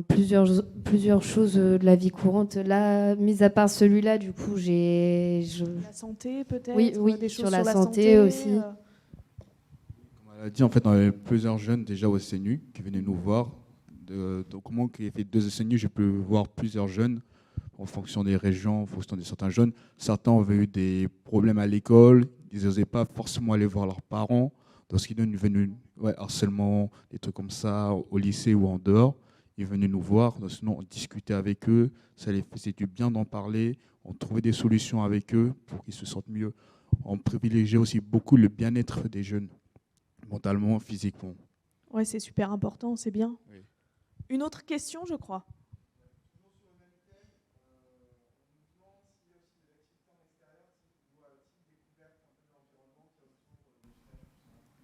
plusieurs choses de la vie courante. Là, mis à part celui-là, du coup, La santé, peut-être. Oui, des choses sur la santé aussi. Comme elle a dit, en fait, on avait plusieurs jeunes déjà au SNU qui venaient nous voir. Donc, moi qui ai fait 2 SNU, j'ai pu voir plusieurs jeunes en fonction des régions, en fonction de certains jeunes. Certains avaient eu des problèmes à l'école, ils n'osaient pas forcément aller voir leurs parents. Donc, ce qui donne harcèlement, des trucs comme ça, au lycée ou en dehors. Ils venaient nous voir, donc, sinon on discutait avec eux, ça les faisait du bien d'en parler, on trouvait des solutions avec eux pour qu'ils se sentent mieux. On privilégiait aussi beaucoup le bien-être des jeunes, mentalement, physiquement. Oui, c'est super important, c'est bien. Oui. Une autre question, je crois.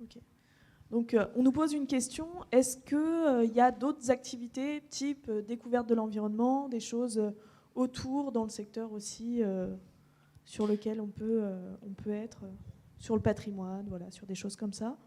Ok. Donc, on nous pose une question. Est-ce qu'il y a d'autres activités type découverte de l'environnement, des choses autour dans le secteur aussi sur lequel on peut être sur le patrimoine, voilà, sur des choses comme ça?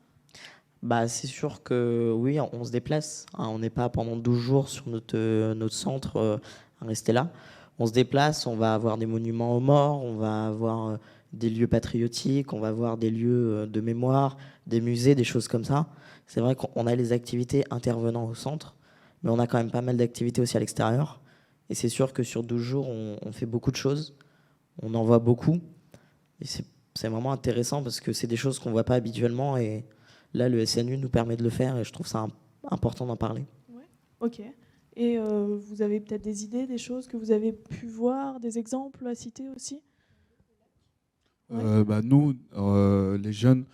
Bah, c'est sûr que oui, on se déplace, hein. On n'est pas pendant 12 jours sur notre centre à rester là. On se déplace, on va avoir des monuments aux morts, on va avoir des lieux patriotiques, on va avoir des lieux de mémoire, des musées, des choses comme ça. C'est vrai qu'on a les activités intervenant au centre, mais on a quand même pas mal d'activités aussi à l'extérieur. Et c'est sûr que sur 12 jours, on fait beaucoup de choses, on en voit beaucoup. Et c'est vraiment intéressant parce que c'est des choses qu'on ne voit pas habituellement. Et là, le SNU nous permet de le faire et je trouve ça important d'en parler. Ouais. Ok. Et vous avez peut-être des idées, des choses que vous avez pu voir, des exemples à citer aussi? Nous, les jeunes,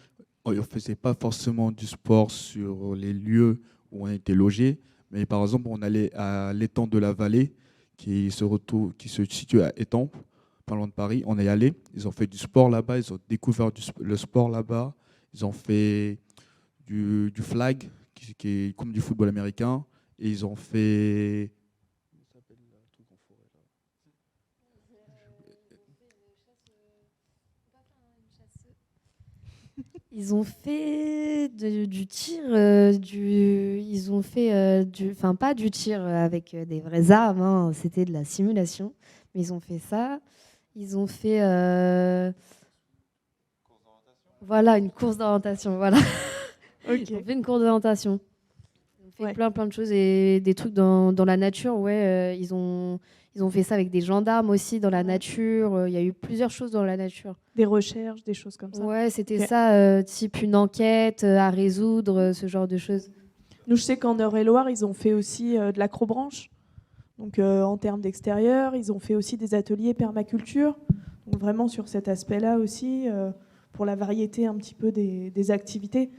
on ne faisait pas forcément du sport sur les lieux où on était logés, mais par exemple, on allait à l'étang de la Vallée, qui se situe à Étampes, pas loin de Paris. On est allé, ils ont fait du sport là-bas, ils ont découvert le sport là-bas, ils ont fait du flag, qui est comme du football américain, et ils ont fait... Ils ont fait du tir, ils ont fait enfin pas du tir avec des vraies armes, hein, c'était de la simulation, mais ils ont fait ça. Ils ont fait voilà, une course d'orientation, voilà. Ok. Ils ont fait une course d'orientation. Ils ont fait Ouais. plein de choses et des trucs dans la nature, ouais. Ils ont fait ça avec des gendarmes aussi dans la nature. Il y a eu plusieurs choses dans la nature. Des recherches, des choses comme ça. Ouais, c'était Ok. ça, type une enquête à résoudre, ce genre de choses. Nous, je sais qu'en Eure-et-Loire, ils ont fait aussi de l'acrobranche. Donc, en termes d'extérieur, ils ont fait aussi des ateliers permaculture. Donc, vraiment sur cet aspect-là aussi, pour la variété un petit peu des activités.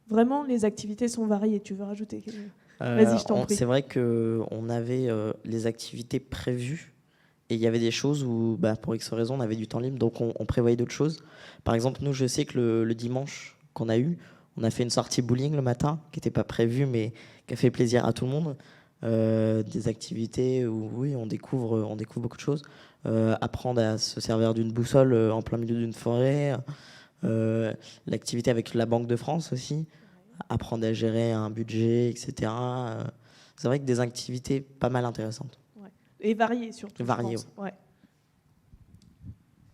Vraiment, les activités sont variées. Tu veux rajouter quelque chose ? Vas-y, je t'en prie. C'est vrai qu'on avait les activités prévues et il y avait des choses où, pour X raisons, on avait du temps libre, donc on prévoyait d'autres choses. Par exemple, nous, je sais que le dimanche qu'on a eu, on a fait une sortie bowling le matin, qui n'était pas prévue, mais qui a fait plaisir à tout le monde. Des activités où, oui, on découvre beaucoup de choses. Apprendre à se servir d'une boussole en plein milieu d'une forêt. L'activité avec la Banque de France aussi. Apprendre à gérer un budget, etc. C'est vrai que des activités pas mal intéressantes. Ouais. Et variées surtout. Variées, je pense.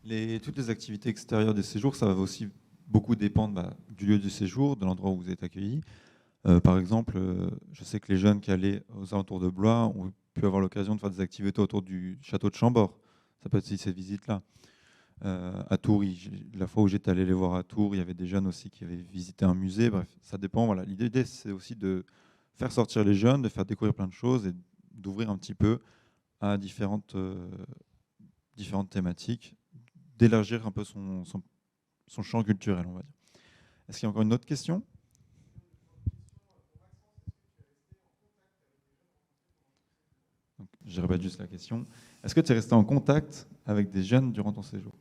Ouais. Toutes les activités extérieures des séjours, ça va aussi beaucoup dépendre du lieu du séjour, de l'endroit où vous êtes accueillis. Par exemple, je sais que les jeunes qui allaient aux alentours de Blois ont pu avoir l'occasion de faire des activités autour du château de Chambord. Ça peut être aussi cette visite-là. À Tours, la fois où j'étais allé les voir à Tours, il y avait des jeunes aussi qui avaient visité un musée. Bref, ça dépend. Voilà. L'idée, c'est aussi de faire sortir les jeunes, de faire découvrir plein de choses et d'ouvrir un petit peu à différentes thématiques, d'élargir un peu son champ culturel, on va dire. Est-ce qu'il y a encore une autre question ? Donc, je répète juste la question. Est-ce que tu es resté en contact avec des jeunes durant ton séjour ?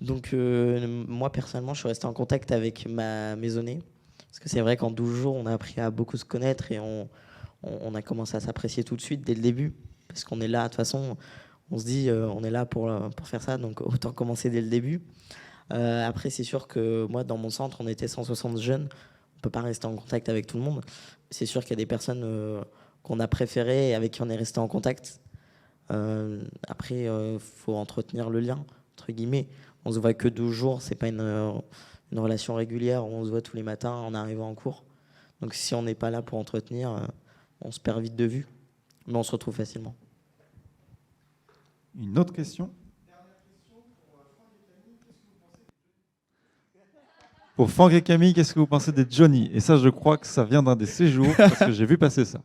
Donc, moi, personnellement, je suis resté en contact avec ma maisonnée. Parce que c'est vrai qu'en 12 jours, on a appris à beaucoup se connaître et on a commencé à s'apprécier tout de suite, dès le début. Parce qu'on est là, de toute façon, on se dit, on est là pour faire ça, donc autant commencer dès le début. Après, c'est sûr que moi, dans mon centre, on était 160 jeunes. On ne peut pas rester en contact avec tout le monde. C'est sûr qu'il y a des personnes qu'on a préférées et avec qui on est resté en contact. Après, faut entretenir le lien, entre guillemets. On se voit que 12 jours, c'est pas une relation régulière où on se voit tous les matins en arrivant en cours. Donc si on n'est pas là pour entretenir, on se perd vite de vue, mais on se retrouve facilement. Une autre question ? Pour Franck et Camille, qu'est-ce que vous pensez des Johnny ? Et ça, je crois que ça vient d'un des séjours, parce que j'ai vu passer ça.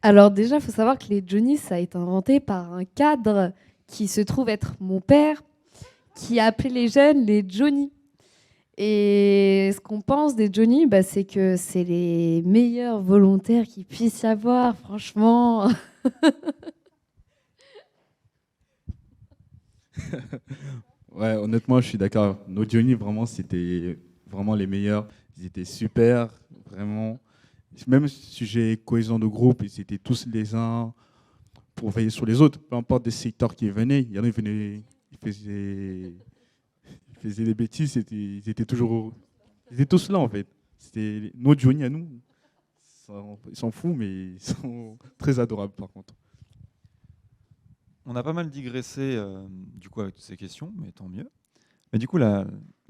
Alors déjà, il faut savoir que les Johnny, ça a été inventé par un cadre qui se trouve être mon père, qui a appelé les jeunes les Johnny. Et ce qu'on pense des Johnny, c'est que c'est les meilleurs volontaires qu'il puisse y avoir, franchement. Ouais, honnêtement, je suis d'accord. Nos Johnny, vraiment, c'était vraiment les meilleurs. Ils étaient super, vraiment. Même sujet cohésion de groupe, ils étaient tous les uns pour veiller sur les autres. Peu importe des secteurs qui venaient, il y en a, ils ils faisaient des bêtises, ils étaient toujours, ils étaient tous là en fait. C'était notre Johnny à nous. Ils s'en foutent, mais ils sont très adorables par contre. On a pas mal digressé du coup avec toutes ces questions, mais tant mieux. Mais du coup, la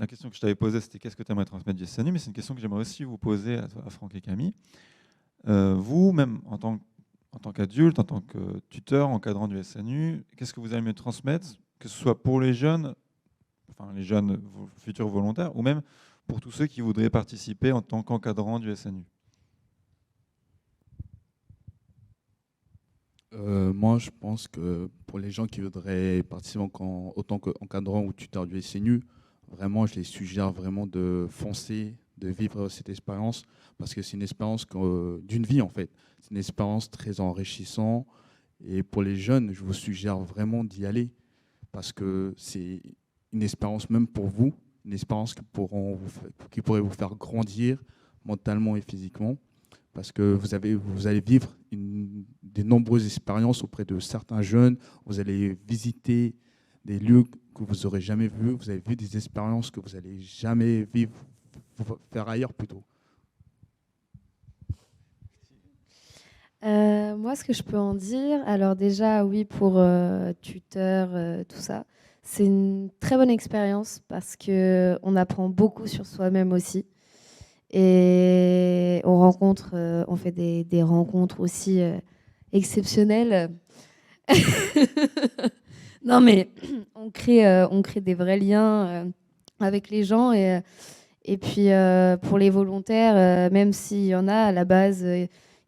question que je t'avais posée, c'était qu'est-ce que tu aimerais transmettre du SNU, mais c'est une question que j'aimerais aussi vous poser à Franck et Camille. Vous, même en tant qu'adulte, en tant que tuteur, encadrant du SNU, qu'est-ce que vous aimeriez transmettre, que ce soit pour les jeunes futurs volontaires, ou même pour tous ceux qui voudraient participer en tant qu'encadrant du SNU? Moi, je pense que pour les gens qui voudraient participer autant qu'encadrant ou tuteur du SNU, vraiment, je les suggère vraiment de foncer, de vivre cette expérience, parce que c'est une expérience d'une vie, en fait. C'est une expérience très enrichissante. Et pour les jeunes, je vous suggère vraiment d'y aller, parce que c'est une expérience même pour vous, une expérience qui pourrait vous faire grandir mentalement et physiquement, parce que vous allez vivre de nombreuses expériences auprès de certains jeunes. Vous allez visiter des lieux que vous n'aurez jamais vus. Vous avez vu des expériences que vous n'allez jamais faire ailleurs plutôt. Moi, ce que je peux en dire, alors déjà, oui, pour tuteur, tout ça, c'est une très bonne expérience parce qu'on apprend beaucoup sur soi-même aussi. Et on fait des rencontres aussi exceptionnelles. Non, mais on crée des vrais liens avec les gens. Et puis, pour les volontaires, même s'il y en a à la base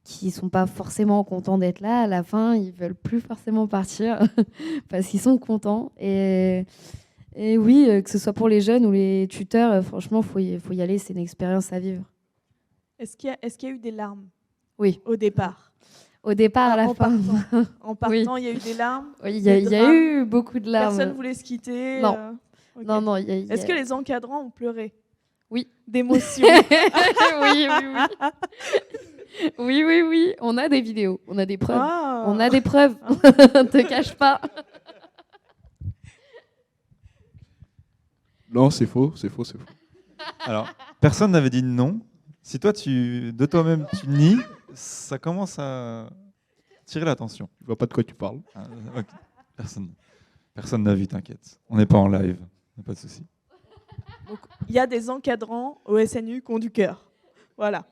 qui ne sont pas forcément contents d'être là, à la fin, ils ne veulent plus forcément partir parce qu'ils sont contents. Et oui, que ce soit pour les jeunes ou les tuteurs, franchement, faut y aller, c'est une expérience à vivre. Est-ce qu'il y a eu des larmes? Oui. Au départ? Au départ, à la fin. En partant, il y a eu des larmes? Oui, il y a eu beaucoup de larmes. Personne ne voulait se quitter? Non. Okay. Non. Est-ce que les encadrants ont pleuré? Oui. D'émotion? Oui. Oui. On a des vidéos, on a des preuves. Ah. On a des preuves. Ne te cache pas. Non, c'est faux. Alors, personne n'avait dit non. Si toi, de toi-même, tu nies, ça commence à tirer l'attention. Je vois pas de quoi tu parles. Ah, okay. Personne n'a vu, t'inquiète. On n'est pas en live, pas de souci. Donc, il y a des encadrants au SNU qui ont du cœur. Voilà.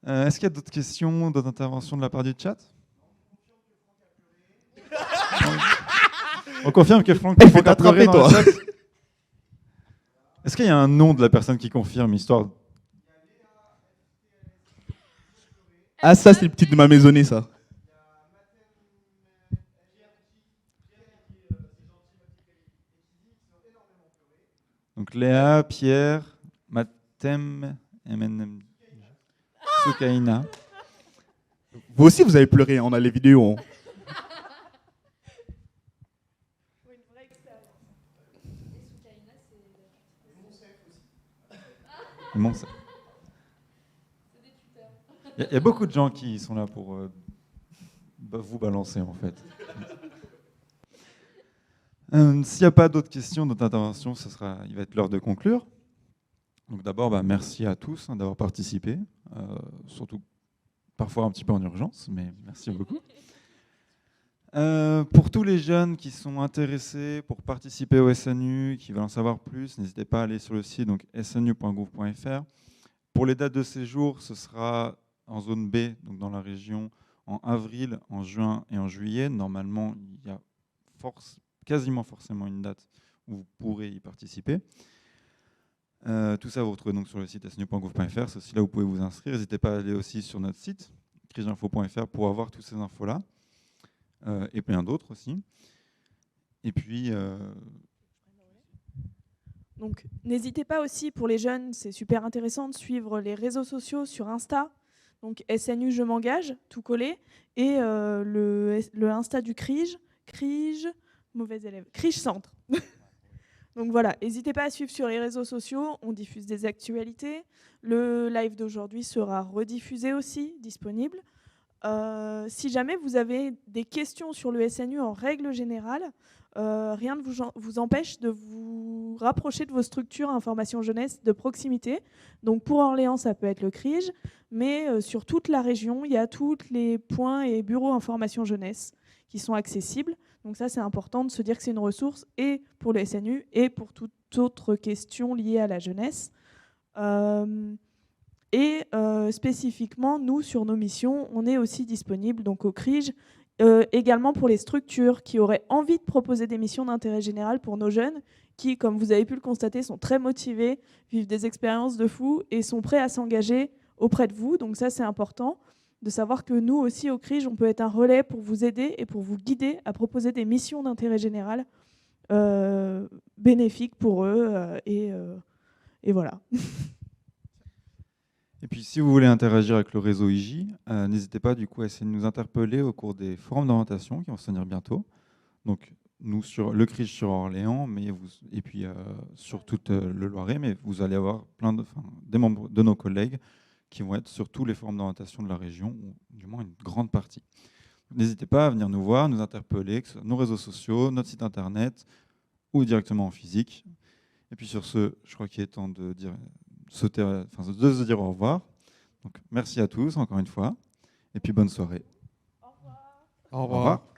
Est-ce qu'il y a d'autres questions, d'autres interventions de la part du chat? On confirme que Franck a pleuré dans le chat. Est-ce qu'il y a un nom de la personne qui confirme, histoire? Ah, ça, c'est le petit de ma maisonnée, ça. Donc Léa, Pierre, Matem, MNM, Soukaina. Vous aussi, vous avez pleuré, on a les vidéos. Il y a beaucoup de gens qui sont là pour vous balancer, en fait. S'il n'y a pas d'autres questions, d'autres interventions, il va être l'heure de conclure. Donc d'abord, merci à tous d'avoir participé, surtout parfois un petit peu en urgence, mais merci beaucoup. Pour tous les jeunes qui sont intéressés pour participer au SNU, qui veulent en savoir plus, n'hésitez pas à aller sur le site donc snu.gouv.fr. Pour les dates de séjour, ce sera en zone B, donc dans la région, en avril, en juin et en juillet. Normalement, il y a quasiment forcément une date où vous pourrez y participer. Tout ça, vous retrouvez donc sur le site snu.gouv.fr. C'est aussi là où vous pouvez vous inscrire. N'hésitez pas à aller aussi sur notre site, criginfo.fr, pour avoir toutes ces infos-là. Et plein d'autres aussi. Et puis... Donc, n'hésitez pas aussi, pour les jeunes, c'est super intéressant de suivre les réseaux sociaux sur Insta. Donc, SNU Je m'engage, tout collé. Et le Insta du CRIJ, mauvais élève, CRIJ Centre. Donc voilà, n'hésitez pas à suivre sur les réseaux sociaux, on diffuse des actualités. Le live d'aujourd'hui sera rediffusé aussi, disponible. Si jamais vous avez des questions sur le SNU en règle générale, rien ne vous empêche de vous rapprocher de vos structures information jeunesse de proximité. Donc pour Orléans, ça peut être le CRIJ, mais sur toute la région, il y a tous les points et bureaux information jeunesse qui sont accessibles. Donc ça, c'est important de se dire que c'est une ressource et pour le SNU et pour toute autre question liée à la jeunesse. Spécifiquement, nous, sur nos missions, on est aussi disponible donc au CRIJ, également pour les structures qui auraient envie de proposer des missions d'intérêt général pour nos jeunes, qui, comme vous avez pu le constater, sont très motivés, vivent des expériences de fou et sont prêts à s'engager auprès de vous. Donc ça, c'est important de savoir que nous aussi, au CRIJ, on peut être un relais pour vous aider et pour vous guider à proposer des missions d'intérêt général bénéfiques pour eux. Et voilà. Et puis, si vous voulez interagir avec le réseau IJ, n'hésitez pas du coup à essayer de nous interpeller au cours des forums d'orientation qui vont se tenir bientôt. Donc, nous sur le CRIJ sur Orléans, et puis sur toute le Loiret, mais vous allez avoir des membres de nos collègues qui vont être sur tous les forums d'orientation de la région, ou du moins une grande partie. N'hésitez pas à venir nous voir, nous interpeller, que ce soit nos réseaux sociaux, notre site internet, ou directement en physique. Et puis sur ce, je crois qu'il est temps de se dire au revoir. Donc, merci à tous, encore une fois, et puis bonne soirée. Au revoir. Au revoir.